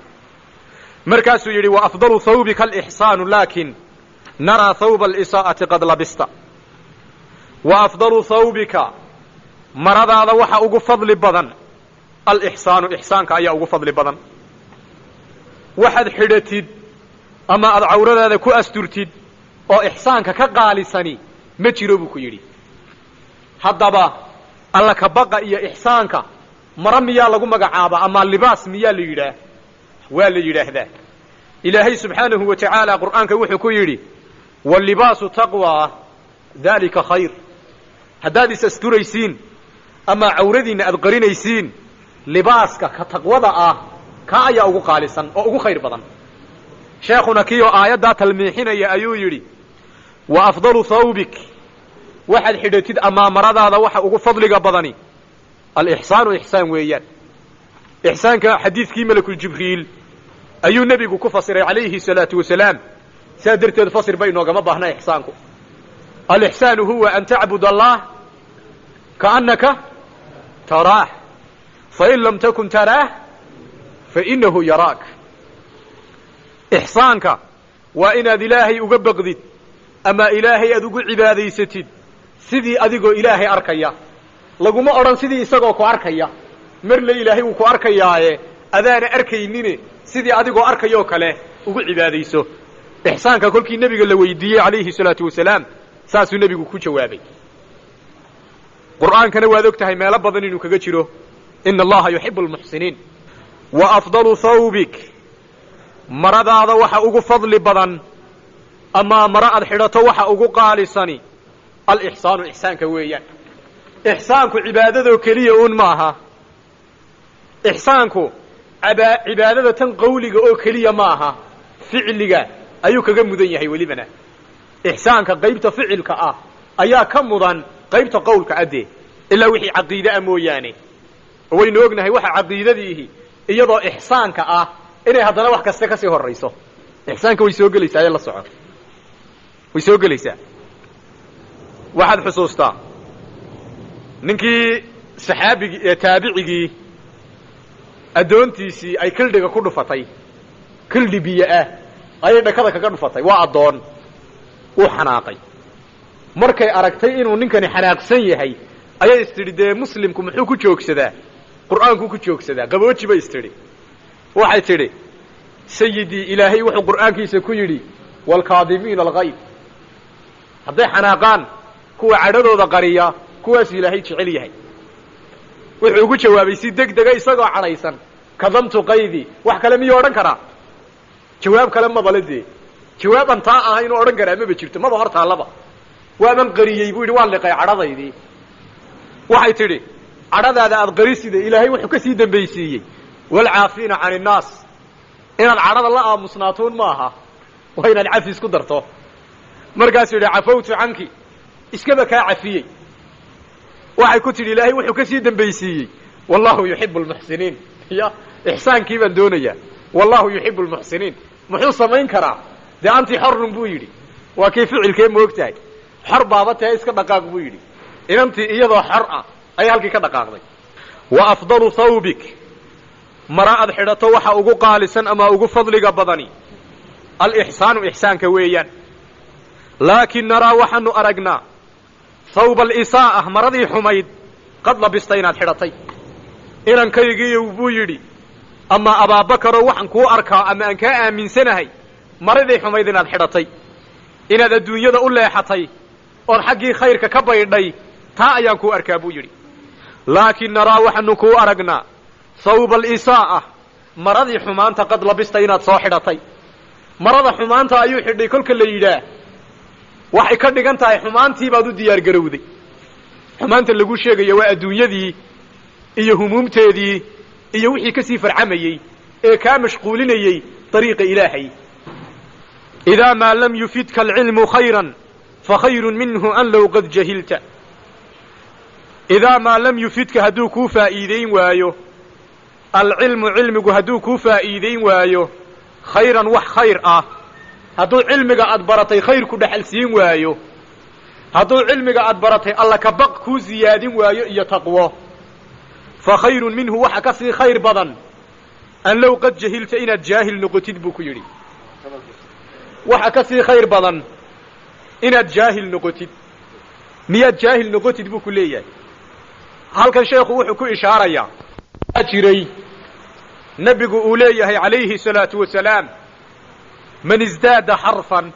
Speaker 3: markaasuu yiri wa afdalu thawbika al-ihsan lakin nara thawb al-isaa'ati qad labista wa afdalu thawbika maradaada waxa ugu fadli badan al-ihsan ihsanka ayaa ugu fadli badan waxad xidhatid ama aad awradaada ku asturtid oo ihsanka ka qaalisani ma jiro buu ku yiri hadaba alla ka baqa iyo ihsanka mara miyaa lagu magacaaba ama libaas miyaa la yidhaah waa la yidhaahdaa ilaahay subxaanahu wa tacaala qur'aanka wuxuu ku yidhi walibaasu taqwa dalika khayr haddaad is asturaysiin ama cawradiinna aad qarinaysiin libaaska ka taqwada ah ka ayaa ugu qaalisan oo ugu khayr badan sheekhuna kiyo aayaddaa talmiixinaya ayuu yidhi wa afdalu thawbik waxaad xidhatid ama maradaada waxa ugu fadliga badani الإحسان إحسان ويان إحسان كحديث كي ملك الجبريل أيو نبي كفصر عليه الصلاة والسلام سادرت الفصر بينه كما بهنا إحسانكم الإحسان هو أن تعبد الله كأنك تراه
Speaker 2: fain lam takun taraah fainahu yaraak ixsaanka waa inaad ilaahay uga baqdid ama ilaahay aad ugu cibaadaysatid sidii adigoo ilaahay arkaya laguma odhan sidii isagoo ku arkaya marle ilaahay wuu ku arkayaaye adaana arkaynine sidii adigoo arkayoo kale ugu cibaadayso ixsaanka kolkii nebiga la weydiiyey calayhi salaatu wasalaam saasuu nebigu ku jawaabay qur'aankana waad og tahay meelo badan inuu kaga jiro ina allaha yuxibu almuxsiniin wa afdalu thawbik maradaada waxa ugu fadli badan amaa maro aad xidhato waxa ugu qaalisani alixsaanu ixsaanka weeyaan ixsaanku cibaadadoo keliya uun maaha ixsaanku cibaadada tan qawliga oo keliya maaha ficliga ayuu kaga mudan yahay welibana ixsaanka qaybta ficilka ah ayaa ka mudan qaybta qowlka addee ilaa wixii caqiide ah mooyaane oo waynu ognahay waxa caqiidadiihi iyadoo ixsaanka ah inay haddana wax kaste ka sii horrayso ixsaanka way soo gelaysaa ee la soco way soo gelaysaa waxaad xusuustaa ninkii saxaabigii ee taabicigii addoontiisii ay kildhiga ku dhufatay kildhi biyo ah ayay dhakada kaga dhufatay waa addoon uu xanaaqay markay aragtay inuu ninkani xanaaqsan yahay ayay istidhi dee muslimku muxuu ku joogsadaa qur'aankuu ku joogsadaa qabooji bay istidhi waxay tidhi sayidii ilaahay wuxuu qur'aankiisa ku yidhi waalkaadimiina alghayd hadday xanaaqaan kuwa cadhadooda qariya kuwaasuu ilaahay jecel yahay wuxuu ugu jawaabay si deg dega isagoo cadhaysan kadamtu qaydii wax kale miyuu odhan karaa jawaab kale mabale dee jawaab aan taa aha inuu odhan karaa maba jirto maba hor taallaba waaban qariyey buu yidhi waan liqay cadhadaydii waxay tidhi cadhadaada aad qarisida ilaahay wuxuu ka sii dambaysiiyey waalcaafiina can innaas inaad cadhada la aamusnaatuun maaha waa inaad cafis ku darto markaasuu yidhi cafawtu canki iskaba kaa cafiyey waxay ku tidhi ilaahay wuxuu ka sii dambaysiiyey wallahu yuxibu almuxsiniin ya ixsaankii baan doonayaa wallahu yuxibu almuxsiniin muxuu samayn karaa dee anti xorun buu yidhi waa kii ficilkee moog tahay xor baaba tahe iska dhaqaaq buu yidhi inantii iyadoo xor ah ayay halkii ka dhaqaaqday wa afdalu thawbik mara aad xidhato waxa ugu qaalisan ama ugu fadliga badani alixsaanu ixsaanka weeyaan laakiin naraa waxaanu aragnaa thawba alisaa'ah maradii xumayd qad labista inaad xidhatay inankaygiiyow buu yidhi ama abaabakarow waxaan kuu arkaa ama aan kaa aaminsanahay maradii xumayd inaad xidhatay inaad adduunyada u leexatay ood xaggii khayrka ka baydhay taa ayaan kuu arkaa buu yidhi laakiin naraa waxaanu kuu aragnaa thawba alisaa'ah maradii xumaanta qad labista inaad soo xidhatay marada xumaanta ayuu xidhay kolka la yidhaah waxay ka dhigan tahay xumaantii baad u diyaar garowday xumaanta lagu sheegaya waa adduunyadii iyo humuumteedii iyo wixii ka sii farcamayey ee kaa mashquulinayey dariiqa ilaahay idaa maa lam yufidka alcilmu khayran fakhayrun minhu an low qad jahilta idaa maa lam yufidka hadduu kuu faa'iidayn waayo alcilmu cilmigu hadduu kuu faa'iidayn waayo khayran wax khayr ah hadduu cilmiga aad baratay khayr ku dhexal siin waayo hadduu cilmiga aad baratay alla ka baq kuu ziyaadin waayo iyo taqwo fa khayrun minhu waxa ka sii khayr badan an low qad jahilta inaad jaahil noqotid buu ku yidhi waxa ka sii khayr badan inaad jaahil noqotid miyaad jaahil noqotid buu ku leeyahay halkan sheekhu wuxuu ku ishaarayaa jiray nebigu uu leeyahay calayhi salaatu wasalaam man isdaada xarfan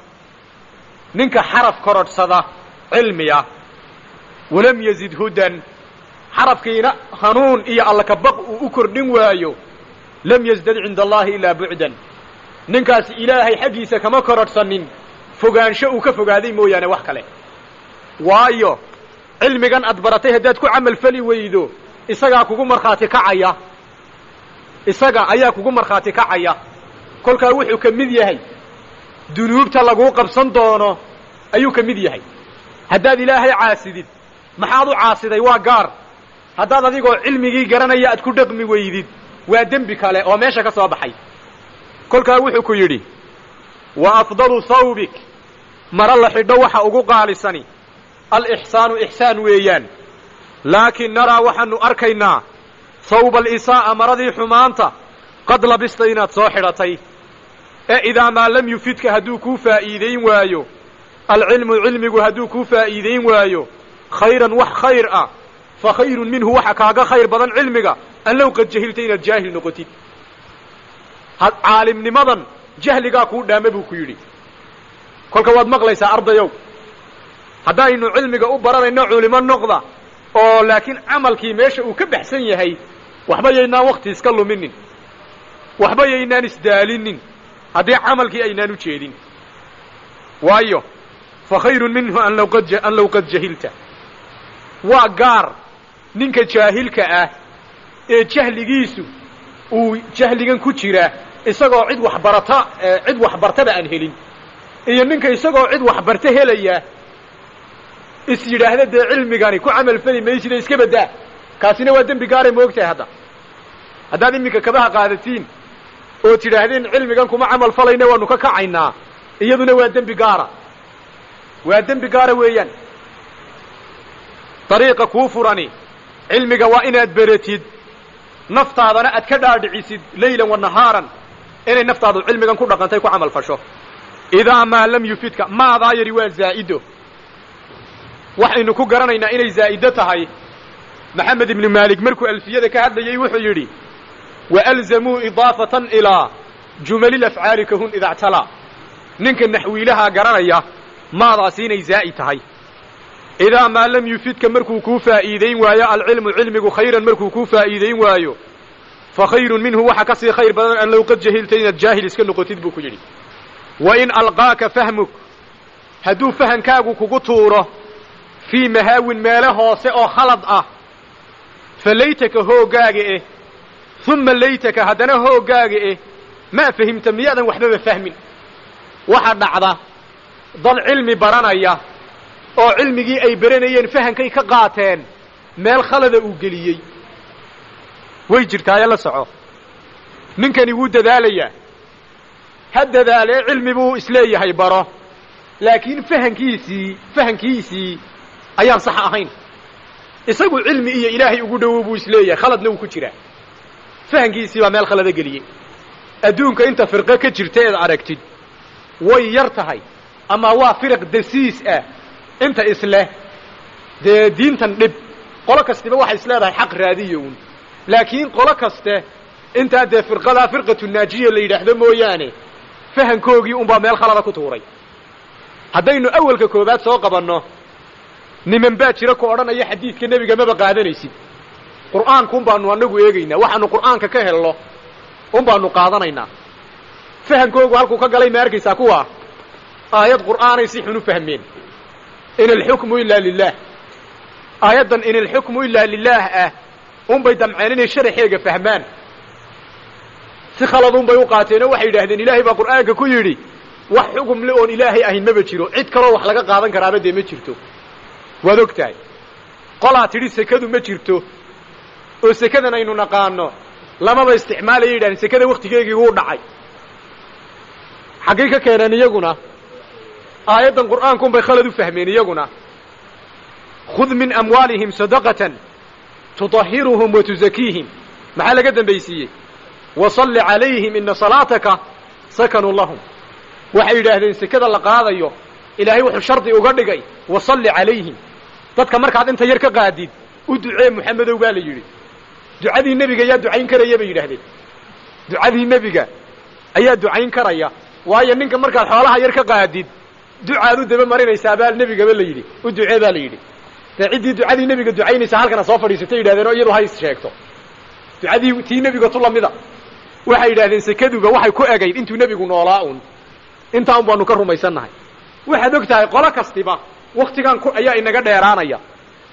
Speaker 2: ninka xaraf korodhsada cilmiya walam yazid hudan xarafkiina hanuun iyo alla ka baq uu u kordhin waayo lam yazdad cinda allahi ilaa bucdan ninkaasi ilaahay xaggiisa kama korodhsanin fogaansho uu ka fogaaday mooyaane wax kale waayo cilmigan aad baratay haddaad ku camal fali weydo isagaa kugu markhaati kacaya isaga ayaa kugu markhaati kacaya kolkaa wuxuu ka mid yahay dunuubta laguu qabsan doono ayuu ka mid yahay haddaad ilaahay caasidid maxaad u caasiday waa gaar haddaad adigoo cilmigii garanaya aad ku dhaqmi weydid waa dembi kale oo meesha ka soo baxay kolkaa wuxuu ku yidhi wa afdalu thawbik mara la xidho waxa ugu qaalisani alixsaanu ixsaan weeyaan laakiin naraa waxaanu arkaynaa
Speaker 4: thawba alisaa'a maradii xumaanta qad labista inaad soo xidhatay ee idaa maa lam yufidka hadduu kuu faa'iidayn waayo alcilmu cilmigu hadduu kuu faa'iidayn waayo khayran wax khayr ah fa khayrun minhu waxa kaaga khayr badan cilmiga an low qad jahilta inaad jaahil noqotid caalimnimadan jahligaa kuu dhaama buu ku yidhi kolka waad maqlaysaa ardayow haddaynu cilmiga u baranayno culimo noqda oo laakiin camalkii meesha uu ka baxsan yahay waxba yaynaan wakti iska luminin waxba yaynaan isdaalinin haddii camalkii aynaan u jeedin waayo fa khayrun minhu an low qad jahilta waa gaar ninka jaahilka ah ee jahligiisu uu jahligan ku jira isagoo cid waxbartaba aan helin iyo ninka isagoo cid waxbarta helaya is yidhaahda dee cilmigani ku camal fali maysida iska baddaa kaasina waa dembi gaaray moogtahay haddaad iminka kabaha qaadatiin oo tidhaahdeen cilmigan kuma camal falayna waanu ka kacaynaa iyaduna waa dembi gaara weeyaan dariiqa kuu furani cilmiga waa inaad beratid naftaadana aad ka dhaadhicisid laylan wa nahaaran inay naftaadu cilmigan ku dhaqantay ku camal fasho idaa maa lam yufidka maadaa yari waa zaa'ido waxaynu ku garanaynaa inay zaa'ido tahay maxamed ibnu maalik markuu alfiyada ka hadlayey wuxuu yidhi waalzamuu idaafatan ilaa jumali lafcaali kahun ida ctalaa ninka naxwiilahaa garanaya maadaasi inay zaa'id tahay idaa maa lam yufidka markuu kuu faa'iidayn waayo alcilmu cilmigu khayran markuu kuu faa'iidayn waayo fa khayrun minhu waxa ka sii khayr badan an low qad jahilta inaad jaahil iska noqotid buu ku yidhi wa in alqaaka fahmuk hadduu fahankaagu kugu tuuro fii mahaawin meele hoose oo khalad ah fa laytaka hooggaaga uma laytaka haddana hooggaaga maa fahimta miyaadan waxbaba fahmin waxa dhacda dad cilmi baranaya oo cilmigii ay baranayeen fahankay ka qaateen meel khalada uu geliyey way jirtaaye la soco ninkani wuu dadaalayaa ha dadaalee cilmi buu isleeyahay baro laakiin fahankiisii ayaan sax ahayn isagu cilmi iyo ilaahay ugu dhowow buu isleeyahay khaladna uu ku jiraa fahankiisii baa meel khalada geliyey adduunka inta firqo ka jirta eed aragtid way yar tahay ama waa firiq dasiis ah inta isleh dee diintan dhib qolo kastiba waxay isleedahay xaq raadiyo un laakiin qolo kaste intaa dee firqadaa firqatu naajiya la yidhaahdo mooyaane fahankoogii unbaa meel khalada ku tuuray haddaynu awalka koobaad soo qabanno niman baa jira ku odhanaya xadiidka nebiga maba qaadanaysid qur'aanku un baanu anagu eegaynaa waxaanu qur'aanka ka helno un baanu qaadanaynaa fahankoogu halkuu ka galay ma arkaysaa kuwa aayad qur'aanay si xun u fahmeen in alxukmu ilaa lilah aayaddan in alxukmu ilaa lilaah ah unbay damceen inay sharaxeega fahmaan si khaladun bay u qaateenoo waxay yidhaahdeen ilaahay baa qur'aanka ku yidhi wax xugum le oon ilaahay ahayn maba jiro cid kaloo wax laga qaadan karaaba dee ma jirto waad og tahay qolaa tidhi sekadu ma jirto oo sekadan aynu naqaano lamaba isticmaalaya yidhahdeen sekada wakhtigeegii wuu dhacay xaggay ka keeneen iyaguna aayaddan qur'aankuun bay khalad u fahmeen iyaguna khud min amwaalihim sadaqatan tuطahiruhum wa tuzakiihim maxaa laga dambaysiiyey wasalli calayhim ina salaataka sakanuu lahum waxay yidhaahdeen sekada la qaadayo ilaahay wuxuu shardi uga dhigay wasalli calayhim dadka markaad inta yar ka qaadid u ducee muxamedow baa la yidhi ducadii nebiga yaa ducayn karaya bay yidhahdeen ducadii nebiga ayaa ducayn karaya waayo ninka markaad xoolaha yar ka qaadid ducaad u daba marinaysaa baa nebigaba la yidhi u ducee baa la yidhi dee ciddii ducadii nebiga ducaynaysaa halkana soo fadhiisatay yidhahdeen oo iyadu hays sheegto ducadii tii nebiga tu lamida waxay yidhahdeen sekaduba waxay ku egayd intuu nebigu noolaa un intaa un baanu ka rumaysannahay waxaad og tahay qolo kastiba wakhtigan ayaa inaga dheeraanaya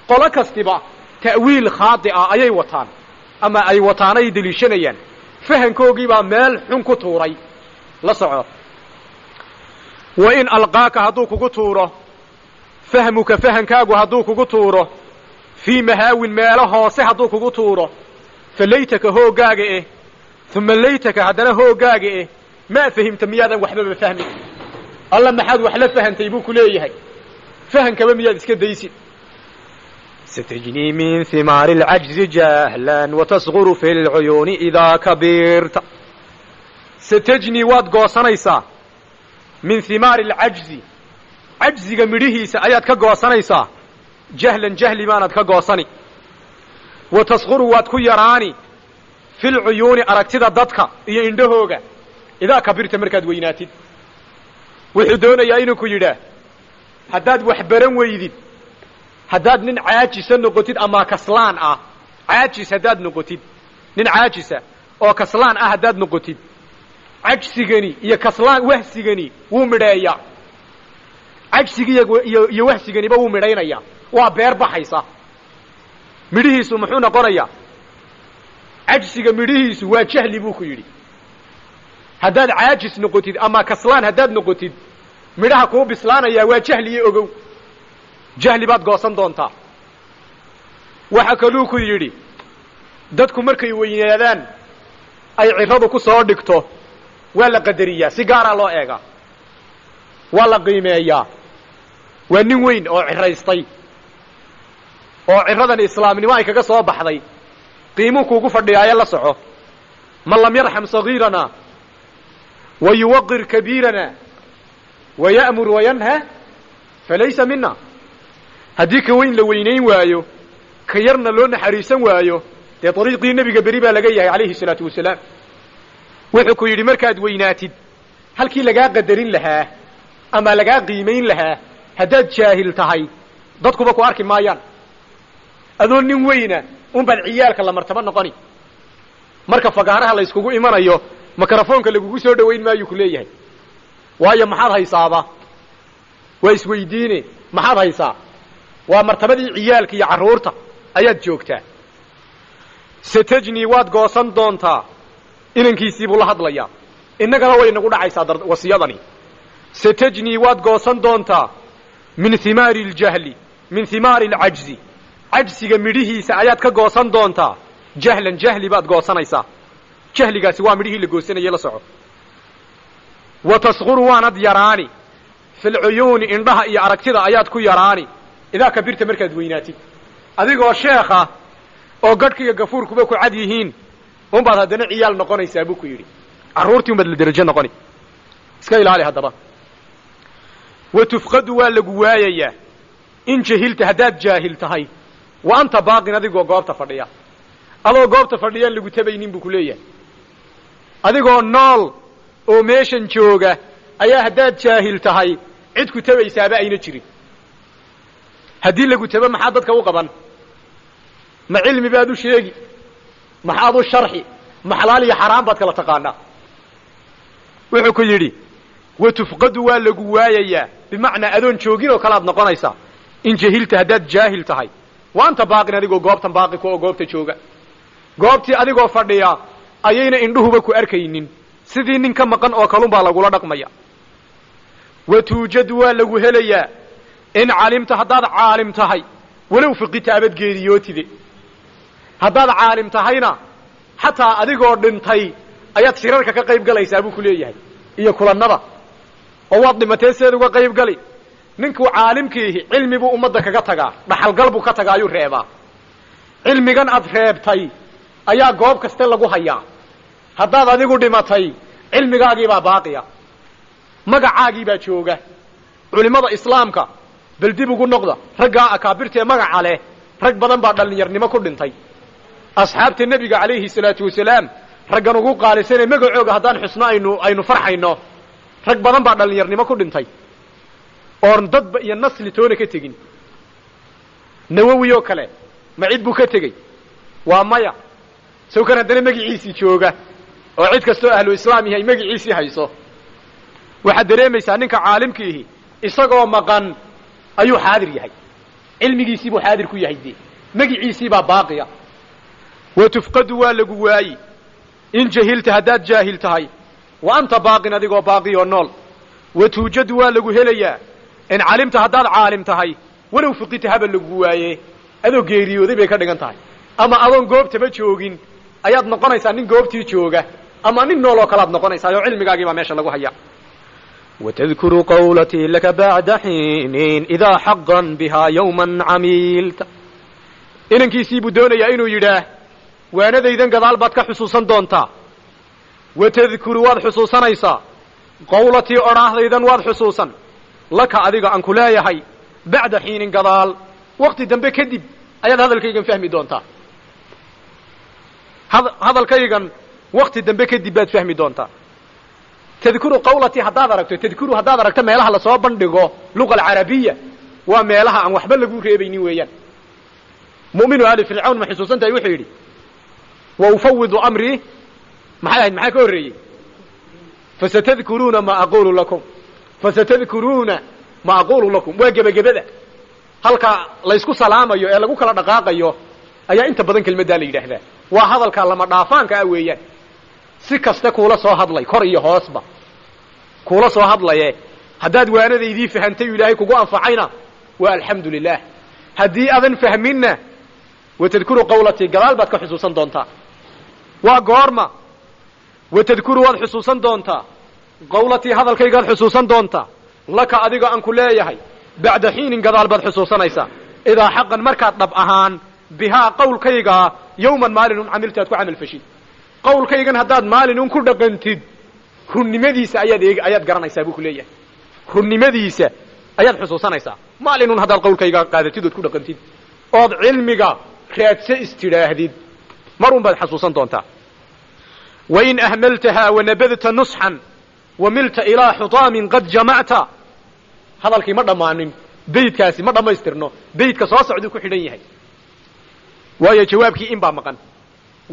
Speaker 4: qolo kastiba ta'wiil khaadi'a ayay wataan ama ay wataanay deliishanayaan fahankoogii baa meel xun ku tuuray la soco wa in alqaaka hadduu kugu tuuro fahmuka fahankaagu hadduu kugu tuuro fii mahaawin meelo hoose hadduu kugu tuuro fa laytaka hooggaaga uma laytaka haddana hooggaaga maa fahimta miyaadan waxbaba fahmin alla maxaad wax la fahantay buu ku leeyahay fahankaba miyaad iska daysid ستجني من ثمار العجز جهلا وتصغر في العيون إذا كبرت ستجني واد قوصانيسا من ثمار العجز عجزiga midhihiisa ayaad ka goosanaysaa jahlan jahli baanaad ka goosani wa tasquru waad ku yaraani fil cuyuuni aragtida dadka iyo indhahooga idaa kabirta markaad weynaatid wuxuu doonayaa inuu ku yidhaah haddaad wax baran weydid haddaad nin caajisa noqotid ama kaslaan ah caajis haddaad noqotid nin caajisa oo kaslaan ah haddaad noqotid cajsigani iyo kaslaan wahsigani wuu midheeyaa cajsigi iyo wahsiganiba wuu midhaynayaa waa beer baxaysa midhihiisu muxuu noqonayaa cajsiga midhihiisu waa jahli buu ku yidhi haddaad caajis noqotid ama kaslaan haddaad noqotid midhaha kuu bislaanayaa waa jahli iyo ogow jahli baad goosan doontaa waxa kaluu ku yidhi dadku markay weynaadaan ay ciradu ku soo dhigto waa la qadariyaa si gaaraa loo eegaa waa la qiimeeyaa waa nin weyn oo ciraystay oo ciradan islaamnimo ay kaga soo baxday qiimuu kuugu fadhiyaayo la soco man lam yarxam sagiirana wa yuwaqir kabiirana wa ya'mur wa yanha falaysa mina haddii ka weyn la weynayn waayo ka yarna loo naxariisan waayo dee dariiqii nebiga beri baa laga yahay calayhi salaatu wasalaam wuxuu ku yidhi markaad weynaatid halkii lagaa qadarin lahaa ama lagaa qiimayn lahaa haddaad jaahil tahay dadkuba ku arki maayaan adoo nin weyna unbaad ciyaalka la martaba noqoni marka fagaaraha la yskugu imanayo mikrofoonka lagugu soo dhowayn maayuu ku leeyahay waayo maxaad haysaaba waa isweydiine maxaad haysaa waa martabadii ciyaalka iyo carruurta ayaad joogtaa satajni waad goosan doontaa inankiisii buu la hadlayaa innagana way nagu dhacaysaa wasiyadani satajni waad goosan doontaa min himaari اljahli min himaari اlcajzi cajsiga midhihiisa ayaad ka goosan doontaa jahlan jahli baad goosanaysaa jahligaasi waa midhihii la goosanayey la soco wa tasquru waanad yaraani fi lcuyuuni indhaha iyo aragtida ayaad ku yaraani idaa kabirta markaad weynaatid adigoo sheekha oo gadhka iyo gafuurkuba ku cad yihiin unbaad haddana ciyaal noqonaysaa buu ku yidhi carruurtii unbaad la derajo noqoni iska ilaali haddaba wa tufqadu waa lagu waayayaa in jahilta haddaad jaahil tahay wa anta baaqin adigoo goobta fadhiya adoo goobta fadhiyaan lagu tabaynin buu ku leeyahay adigoo nool oo meeshan jooga ayaa haddaad jaahil tahay cid ku tabaysaaba ayna jirin haddii lagu tabo maxaa dadka u qaban ma cilmi baad u sheegi maxaad u sharxi ma xalaal iyo xaraam baad kala taqaanaa wuxuu ku yidhi wa tufqadu waa lagu waayayaa bimacnaa adoon joogin oo kale aad noqonaysaa in jahilta haddaad jaahil tahay wa anta baaqin adigoo goobtan baaqi ku oo goobta jooga goobtii adigoo fadhiya ayayna indhuhuba ku arkaynin sidii nin ka maqan oo kalunbaa lagula dhaqmaya wa tuujadu waa lagu helayaa in calimta haddaad caalim tahay walow fiqita abad geeriyootide haddaad caalim tahayna xataa adigoo dhintay ayaad shirarka ka qayb galaysaa buu ku leeyahay iyo kulannada oo waad dhimatee seed uga qayb gali ninkuu caalimkiihi cilmi buu ummadda kaga tagaa dhaxalgal buu ka tagaa ayuu reebaa cilmigan aad reebtay ayaa goob kaste lagu hayaa haddaad adigu dhimatay cilmigaagiibaa baaqiya magacaagiibaa jooga culimmada islaamka bal dib ugu noqda raggaa akaabirtee magaca leh rag badan baa dhallinyarnimo ku dhintay asxaabta nebiga calayhi salaatu wasalaam raggan ugu qaalisanee magacooga haddaan xusno aynu farxayno rag badan baa dhallinyarnimo ku dhintay oon dadba iyo nasli toona ka tegin nawowi oo kale ma cid buu ka tegey waa maya sawkan haddana magiciisii jooga oo cid kastoo ahlu islaam yahay magiciisii hayso waxaad dareemaysaa ninka caalimkiihi isagoo maqan ayuu xaadir yahay cilmigiisii buu xaadir ku yahay dee magiciisii baa baaqiya wa tufqadu waa lagu waayi in jahilta haddaad jaahil tahay wa anta baaqin adigoo baaqiyoo nool wa tuujadu waa lagu helayaa in calimta haddaad caalim tahay walow fiqita haba lagu waaye adoo geeriyooday bay ka dhigan tahay ama adoon goobtaba joogin ayaad noqonaysaa nin goobtii jooga ama nin nool oo kale aad noqonaysaa oo cilmigaagii baa meesha lagu hayaa watadkuru qawlatii laka bacda xiinin idaa xaqan bihaa yawman camiilta inankiisii buu doonayaa inuu yidhaah waanadaydan gadaal baad ka xusuusan doontaa watadkuru waad xusuusanaysaa qawlatii odhaahdaydan waad xusuusan laka adiga aan ku leeyahay bacda xiinin gadaal wakti dambe kadib ayaad hadalkaygan fahmi doontaa hadalkaygan wakti dambe kadib baad fahmi doontaa tadkuru qawlatii haddaad aragto meelaha lasoo bandhigo luqa alcarabiya waa meelaha aan waxba lagu reebaynin weeyaan mu'minu ali fircawn ma xusuusan tahay wuxuu yidhi wa ufawidu amrii maxay ahayd maxaa ka horreeyey fasatadkuruuna ma aquulu lakum waa gebagabada halka laysku salaamayo ee lagu kala dhaqaaqayo ayaa inta badan kelmaddaa la yidhaahdaa waa hadalka lama dhaafaanka ah weeyaan si kaste kuula soo hadlay kor iyo hoosba kuula soo hadlaye haddaad waanadaydii fahantay u ilaahay kugu anfacayna waa alxamdu lilah haddii adan fahminna watadkuru qawlatii gadaal baad ka xusuusan doontaa waa goorma watadkuru waad xusuusan doontaa qawlatii hadalkaygaad xusuusan doontaa laka adiga aan ku leeyahay bacda xiinin gadaal baad xusuusanaysaa idaa xaqan markaad dhab ahaan bihaa qawlkaygaa yowman maalinun camiltaad ku camal fashid qawlkaygan haddaad maalinun ku dhaqantid runnimadiisa ayaad garanaysaa buu ku leeyahay runnimadiisa ayaad xusuusanaysaa maalinun haddaad qawlkaygaa qaadatid ood ku dhaqantid ood cilmiga raadse istidhaahdid mar un baad xasuusan doontaa wain ahmaltahaa wanabadta nusxan wamilta ilaa xutaamin qad jamacta hadalkii ma dhammaanin beydkaasi ma dhammaystirno beydka soo socduu ku xidhan yahay waayo jawaabkii in baa maqan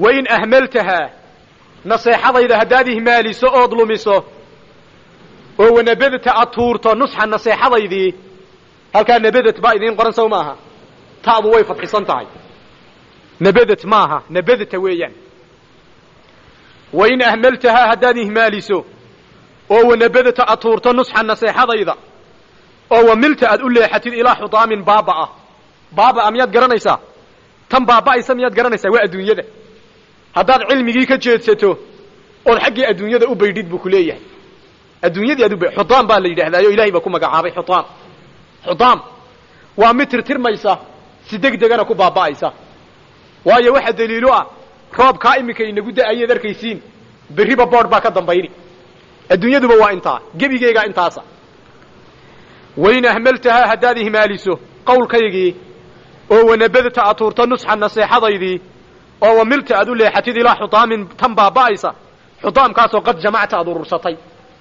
Speaker 4: wain ahmaltahaa naseexadayda haddaad ihmaaliso ood lumiso oo wanabadta aad tuurto nusxan naseexadaydii halkaa nabadat baa idiin qoran sow maaha ta'du way fadxisan tahay nabadat maaha nabadta weeyaan wain ahmaltahaa haddaad ihmaaliso oo wanabadta aad tuurto nusxan naseexadayda oo wamilta aad u leexatid ilaa xutaamin baabaa miyaad garanaysaa tan baaba'aysa miyaad garanaysaa waa adduunyada haddaad cilmigii ka jeedsato ood xaggii adduunyada u baydhid buu ku leeyahay adduunyadii aad xutaam baa la yidhahdaayo ilahay baa ku magacaabay xutaam waa mid tirtirmaysa si degdegana ku baaba'aysa waayo waxa daliilo ah roobkaa iminka inagu da'ayeed arkaysiin berriba boodh baa ka dambayni adduunyaduba waa intaa gebigeygaa intaasa wain ahmaltahaa haddaad ihmaaliso qawlkaygii oo wanabadta aad tuurto nusxan naseexadaydii oo wamilta aad u leexatid ilaa xutaamin tan baaba'aysa xutaamkaasoo qad jamacta aad urursatay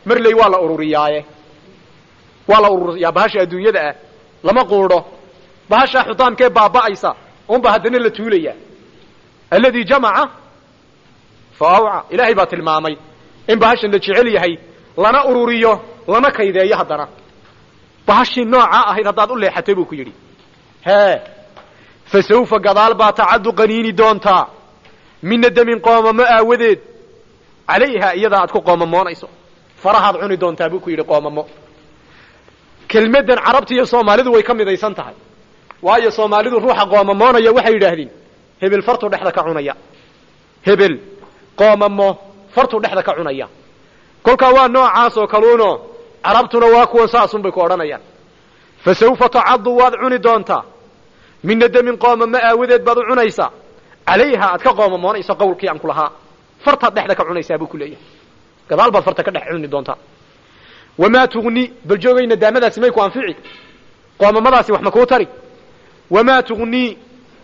Speaker 4: marley waa la ururiyaaye waa la ururiyaa bahasha adduunyada ah lama quudho bahashaa xutaamkee baaba'aysa unba haddana la tuulayaa alladii jamaca fa awca ilaahay baa tilmaamay in bahashan la jecel yahay lana ururiyo lana kaydeeyo haddana bahashii noocaa ahayd haddaad u leexatay buu ku yidhi hee fa sawfa gadaal baa tacaddu qaniini doontaa min nadamin qoomamo aawadeed calayhaa iyadaa aad ku qoomamoonayso farahaad cuni doontaa buu ku yidhi qoomamo kelmaddan carabta iyo soomaalidu way ka midaysan tahay waayo soomaalidu ruuxa qoomamoonaya waxay yidhaahdeen hebel fartuu dhexda ka cunaya hebel qoomamo fartuu dhexda ka cunaya kolkaa waa noocaas oo kaluuno carabtuna waa kuwan saasun bay ku odhanayaan fa sawfa tacaddu waad cuni doontaa min nadamin qoomamo aawadeed baad u cunaysaa calayhaa aad ka qoomamoonayso qawlkii aan ku lahaa fartaad dhexda ka cunaysaa buu ku leeyahay gadaal baad farta ka dhex cuni doontaa wamaa tugni bal joogay nadaamadaasi may ku anfici qoomamadaasi wax ma kuu tari wamaa tugnii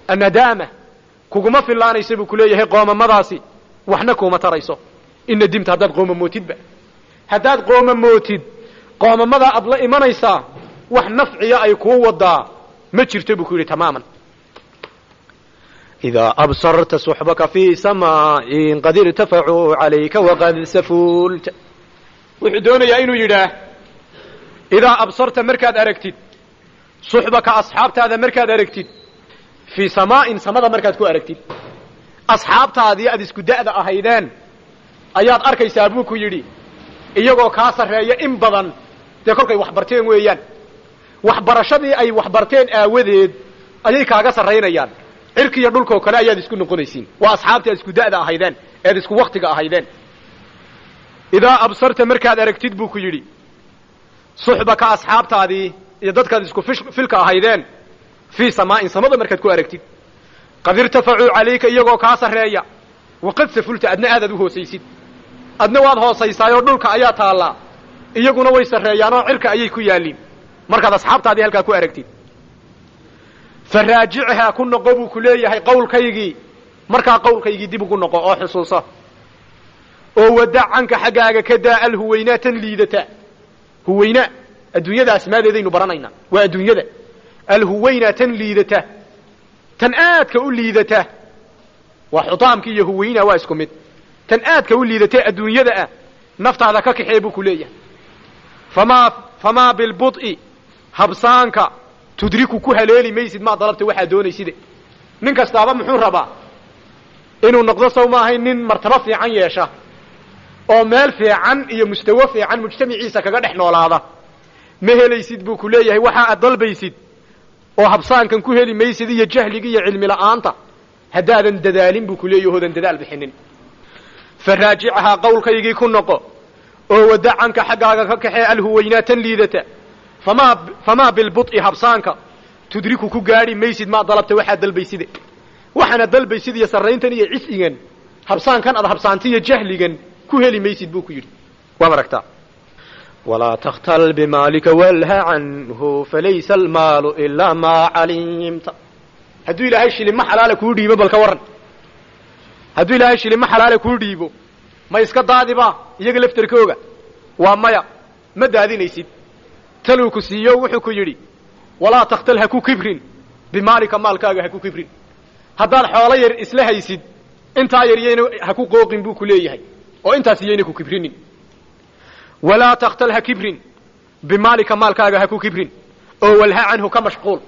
Speaker 4: annadaama kuguma fillaanaysa buu ku leeyahay qoomamadaasi waxna kuuma tarayso in nadimta haddaad qoomamootidba haddaad qoomamootid qoomamadaa aad la imanaysaa wax nafciya ay kuu wadaa ma jirto buu ku yidhi tamaaman idaa absarta suxbaka fii samaain qad irtafacuu calayka waqad safuulta wuxuu doonayaa inuu yidhaah idaa absarta markaad aragtid suxbaka asxaabtaada markaad aragtid fii samaa'in samada markaad ku aragtid asxaabtaadii aad isku da'da ahaydeen ayaad arkaysaa buu ku yidhi iyagoo kaa sarreeya in badan dee kolkay wax barteen weeyaan waxbarashadii ay wax barteen aawadeed ayay kaaga sarraynayaan cirkiiyo dhulkoo kale ayaad isku noqonaysiin waa asxaabtii aad isku da'da ahaydeen eed isku waktiga ahaydeen idaa absarta markaad aragtid buu ku yidhi suxbaka asxaabtaadii iyo dadkaad isku filka ahaydeen fii samaa'in samada markaad ku aragtid qad irtafacuu calayka iyagoo kaa sarreeya waqad safulta adna aadaad u hoosaysid adna waad hoosaysaayoo dhulka ayaa taallaa iyaguna way sarreeyaanoo cirka ayay ku yaalliin markaad asxaabtaadii halkaa ku aragtid faraajichaa ku noqo buu ku leeyahay qawlkaygii markaa qawlkaygii dib ugu noqo oo xusuusa oo wadac canka xaggaaga ka daa alhuwaynaa tan liidata huwaynaa adduunyada asmaadeedaynu baranaynaa waa adduunyada alhuwaynaa tan liidata tan aadka u liidata waa xutaamki iyo huwaynaa waa isku mid tan aadka u liidata adduunyada ah naftaada ka kaxee buu ku leeyahay famaa bilbud'i habsaanka tudriku ku haleeli maysid maa dalabta waxaa doonayside nin kastaaba muxuu rabaa inuu noqdo sow ma ahayn nin martabo fiican yeesha oo meel fiican iyo mustawo fiican mujtamaciisa kaga dhex noolaada ma helaysid buu ku leeyahay waxa aad dalbaysid oo habsaankan ku heli maysid iyo jahliga iyo cilmi la'aanta haddaadan dadaalin buu ku leeyahay hoodan dadaal bixinin faraajicahaa qawlkaygii ku noqo oo wadacanka xaggaaga ka kaxee alhuwaynaa tan liidata famaa bilbud'i habsaanka tudriku ku gaadhi maysid maa dalabta waxaad dalbayside waxaana dalbaysid iyo sarrayntan iyo cis'igan habsaankan ad habsaanta iyo jahligan ku heli maysid buu ku yidhi waad aragtaa walaa takhtal bimaalika walha canhu falaysa almaalu ilaa maa calimta hadduu ilaahay shilimo xalaala kuu dhiibo bal ka warran hadduu ilaahay shilimo xalaala kuu dhiibo ma iska daadiba iyaga laftarkooga waa maya ma daadinaysid taluu ku siiyo wuxuu ku yidhi walaa takhtal ha ku kibrin bimaalika maalkaaga ha ku kibrin haddaad xoolo yar isla haysid intaa yar yayna ha ku qooqin buu ku leeyahay oo intaas iyayna ku kibrinin walaa takhtal ha kibrin bimaalika maalkaaga ha ku kibrin oo walha canhu ka mashquul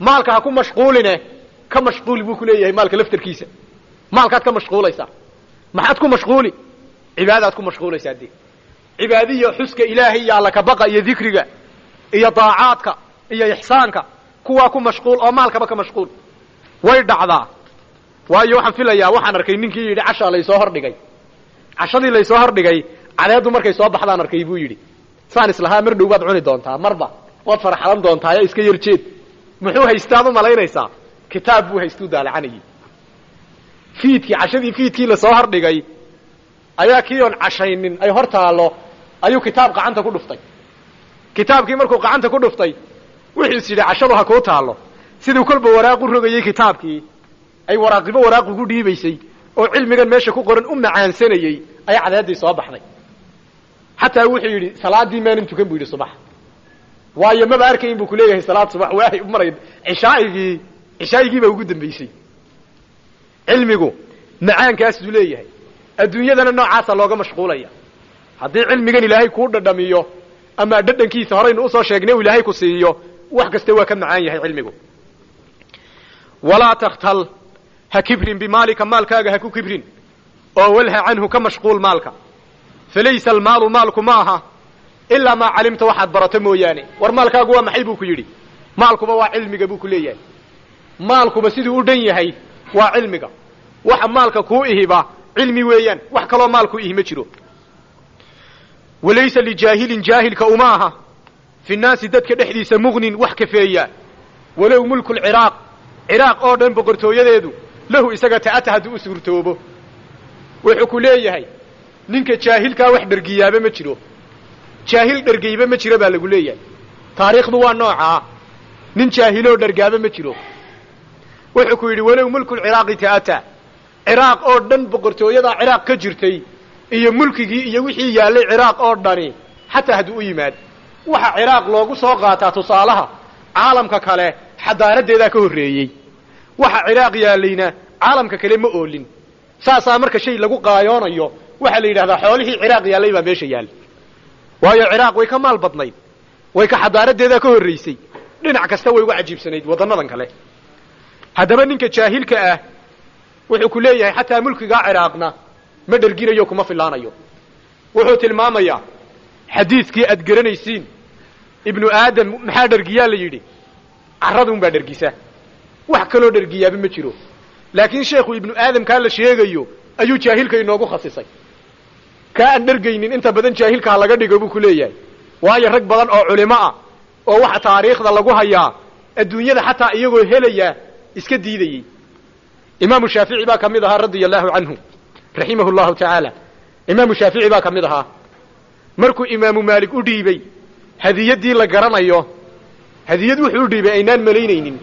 Speaker 4: maalka ha ku mashquuline ka mashquul buu ku leeyahay maalka laftarkiisa maalkaad ka mashquulaysaa maxaad ku mashquuli cibaadaad ku mashquulaysaa dee cibaadiya xuska ilaahay iyo alla ka baqa iyo dikriga iyo daacaadka iyo ixsaanka kuwaa ku mashquul oo maalkaba ka mashquul way dhacdaa waayo waxaan filayaa waxaan arkay ninkii yidhi cashaa laysoo hordhigay cashadii laysoo hordhigay cadeedu markay soo baxdaan arkay buu yidhi saan islahaa mar dhow baad cuni doontaa marba waad faraxalan doontaa ee iska yar jeed muxuu haystaad u malaynaysaa kitaab buu haystuu daalacanayay fiidkii cashadii fiidkii lasoo hordhigay ayaa kii oon cashaynin ay hor taallo ayuu kitaab gacanta ku dhuftay kitaabkii markuu gacanta ku dhuftay wuxuu is yidhi cashadu ha kuu taallo siduu kolba waraaqu rogayey kitaabkii ay waraaqibo waraaq ugu dhiibaysay oo cilmigan meesha ku qoran u macaansanayey ayaa cadeeddii soo baxday xataa wuxuu yidhi salaaddii maanan tukan buu yidhi subax waayo maba arkayin buu ku leeyahay salaad subax waahay u maray cishaa'igii baa ugu dambaysay cilmigu macaankaasuu leeyahay adduunyadana noocaasa looga mashquulaya haddii cilmigan ilaahay kuu dhadhamiyo ama dhadhankiisa horaynu usoo sheegnay u ilaahay ku siiyo wax kasta waa ka macaan yahay cilmigu walaa takhtal ha kibrin bimaalika maalkaaga ha ku kibrin oo walha canhu ka mashquul maalka falaysa almaalu maalku ma aha ilaa maa calimta waxaad barato mooyaane war maalkaagu waa maxay buu ku yidhi maalkuba waa cilmiga buu ku leeyahay maalkuba siduu u dhan yahay waa cilmiga waxa maalka kuu ihiba cilmi weeyaan wax kaloo maalku ihi ma jiro walaysa lijaahilin jaahilka uma aha fi nnaasi dadka dhexdiisa mugnin wax kafeeya walow mulku lciraaq ciraaq oo dhan boqortooyadeedu lahu isaga ta'ata hadduu u suurtoobo wuxuu ku leeyahay ninka jaahilkaa wax dhergiyaaba ma jiro jaahil dhergayba ma jiro baa lagu leeyahay taariikhdu waa noocaa nin jaahiloo dhergaaba ma jiro wuxuu ku yidhi walow mulku lciraaqi ta'ata ciraaq oo dhan boqortooyadaa ciraaq ka jirtay iyo mulkigii iyo wixii yaallay ciraaq oo dhani xataa hadduu u yimaad waxa ciraaq loogu soo qaataa tusaalaha caalamka kale xadaaradeedaa ka horreeyey waxa ciraaq yaallayna caalamka kale ma oolin saasaa marka shay lagu qaayoonayo waxaa la yidhahdaa xoolihii ciraaq yaallay baa meesha yaallay waayo ciraaq way ka maal badnayd way ka xadaaradeedaa ka horraysay dhinac kasta way uga cajiibsanayd waddannadan kale haddaba ninka jaahilka ah wuxuu ku leeyahay xataa mulkigaa ciraaqna ma dherginayo kuma filaanayo wuxuu tilmaamayaa xadiidkii aad garanaysiin ibnu aadam maxaa dhergiyaa la yidhi carradun baa dhergisa wax kaloo dhergiyaaba ma jiro laakiin sheekhu ibnu aadamkaa la sheegayo ayuu jaahilka inoogu khasisay kaa aan dhergaynin inta badan jaahilka ha laga dhigo buu ku leeyahay waayo rag badan oo culimo ah oo waxa taariikhda lagu hayaa adduunyada xataa iyagoo helaya iska diidayey imaamu shaafici baa ka mid ahaa radia allaahu canhu raximahu llahu tacaala imaamu shaafici baa ka mid ahaa markuu imaamu maalik u dhiibey hadiyaddii la garanayo hadiyad wuxuu u dhiibay aynaan malaynaynin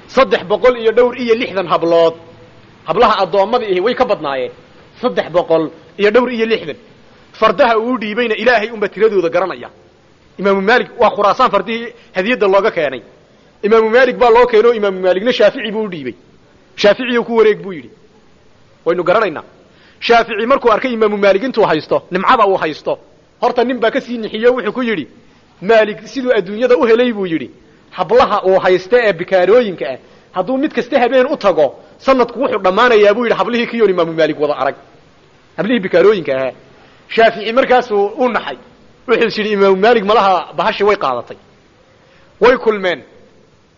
Speaker 4: 360 hablood hablaha addoommada ihi way ka badnaayeen 360 fardaha uu dhiibayna ilaahay unba tiradooda garanaya imaamu maalik waa khuraasaan fardihii hadiyadda looga keenay imaamu maalik baa loo keeno imaamu maalikna shaafici buu u dhiibay shaaficiyo ku wareeg buu yidhi waynu garanaynaa shaafici markuu arkay imaamu maalik intuu haysto nimcada uu haysto horta nin baa ka sii nixiyo wuxuu ku yidhi maalik siduu adduunyada u helay buu yidhi hablaha uu haysta ee bikaarooyinka ah hadduu mid kasta habeen u tago sanadku wuxuu dhammaanayaa buu yidhi hablihii kiyoon imaamu maalik wada arag hablihii bikaarooyinka ahaa shaafici markaasuu u naxay wuxuu yidhi imaamu maalik malaha bahashi way qaadatay way kulmeen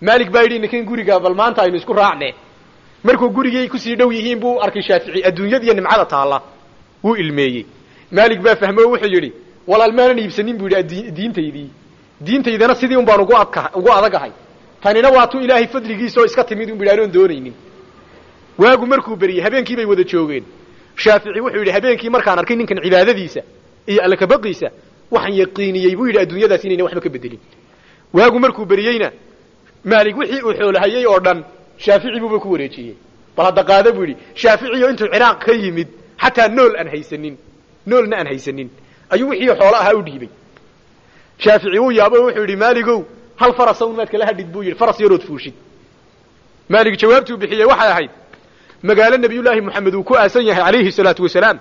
Speaker 4: maalik baa yidhi ninkan guriga bal maanta aynu isku raacne markuu gurigii kusii dhow yihiin buu arkay shaafici adduunyada iyo nimcada taalla wuu ilmeeyey maalik baa fahmo wuxuu yidhi walaal maanan iibsanin buu yidhi diintaydana sidii un baan ugu adagahay tanina waa tu ilaahay fadligiisa oo iska timid un bidhaan oon doonaynin waagu markuu beriyey habeenkii bay wada joogeen shaafici wuxuu yidhi habeenkii markaan arkay ninkan cibaadadiisa iyo alla kabaqiisa waxaan yaqiiniyey buu yidhi adduunyadaas inayna waxba ka bedelin waagu markuu beriyeyna maalik wixii uu xoolahayey oo dhan shaafici buuba ku wareejiyey bal hadda qaada buu yidhi shaaficiyo intuu ciraaq ka yimid xataa noolna aan haysanin ayuu wixii xoolo ahaa u dhiibay shaafici uu yaabo wuxuu yidhi maaligow hal faras un maad kala hadhid buu yidhi faras yarood fuushid maalik jawaabtuu bixiyey waxay ahayd magaalo nebiyullaahi moxamed uu ku aasan yahay calayhi salaatu wasalaam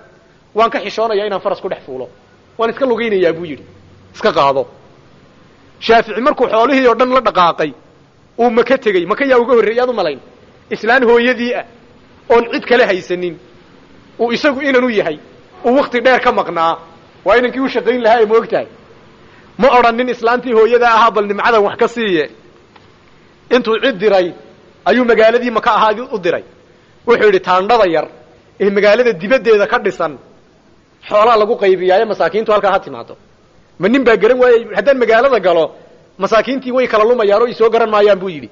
Speaker 4: waan ka xishoonayaa inaan faras ku dhex fuulo waan iska lugaynayaa buu yidhi iska qaado shaafici markuu xoolihii oo dhan la dhaqaaqay uu maka tegey maka yaa uga horreeyey aad u malayn islaan hooyadii ah oon cid kale haysanin uu isagu inan u yahay uu wakti dheer ka maqnaa waa inankii u shaqayn lahaa ee ma og tahay ma odhanin islaantii hooyada ahaa bal nimcadan wax ka siiye intuu cid diray ayuu magaaladii maka ahaa u diray wuxuu yidhi taandhada yar ee magaalada dibaddeeda ka dhisan xoolaa lagu qaybiyaaye masaakiintu halkaa ha timaado ma nin baa garan waayey haddaan magaalada galo masaakiintii way kala lumayaan oo i soo garan maayaan buu yidhi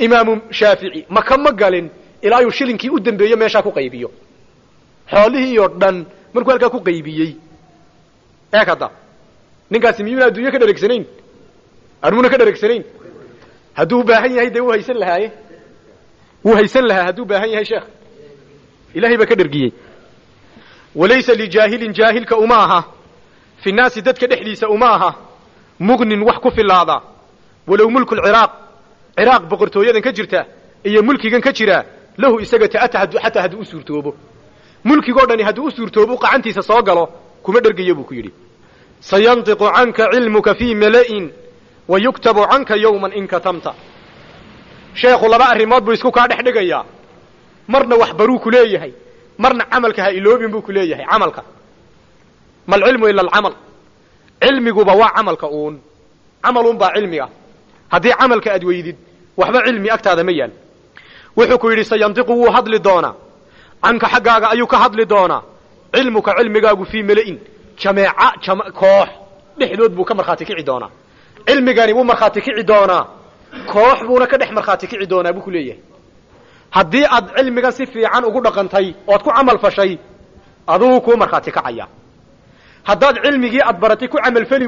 Speaker 4: imaamu shaafici maka ma galin ilaa yuu shilinkii u dambeeyo meeshaa ku qaybiyo xoolihii oo dhan markuu halkaa ku qaybiyey eeg hadda ninkaasi miyuuna adduunyo ka dhareegsanayn anuuna ka dhareegsanayn hadduu u baahan yahay dee wuu haysan lahaaye wuu haysan lahaa hadduu baahan yahay sheekh ilaahay baa ka dhergiyey walaysa lijaahilin jaahilka uma aha fi nnaasi dadka dhexdiisa uma aha mugnin wax ku filaada walow mulku ciraaq boqortooyadan ka jirta iyo mulkigan ka jira lahu isaga xataa hadduu u suurtoobo mulkigoo dhani hadduu u suurtoobo qacantiisa soo galo kuma dhergayo buu ku yidhi sayantiqu canka cilmuka fii mala'in wa yuktabu canka yowman in katamta sheekhu laba arrimood buu isku kaa dhex dhigayaa marna wax baruu ku leeyahay marna camalka ha iloobin buu ku leeyahay camalka malcilmu ila alcamal cilmiguba waa camalka uun camalun baa cilmiga haddii camalka aad weydid waxba cilmi agtaada ma yaal wuxuu ku yidhi sayantiqu wuu hadli doonaa canka xaggaaga ayuu ka hadli doonaa cilmuka cilmigaagu fii mala'in koox dhexdood buu ka markhaati kici doonaa cilmigani wuu markhaati kici doonaa koox buuna ka dhex markhaati kici doonaa buu ku leeyahay haddii aad cilmigan si fiican ugu dhaqantay ood ku camal fashay aduu kuu markhaati kacaya haddaad cilmigii aad baratay ku camalfali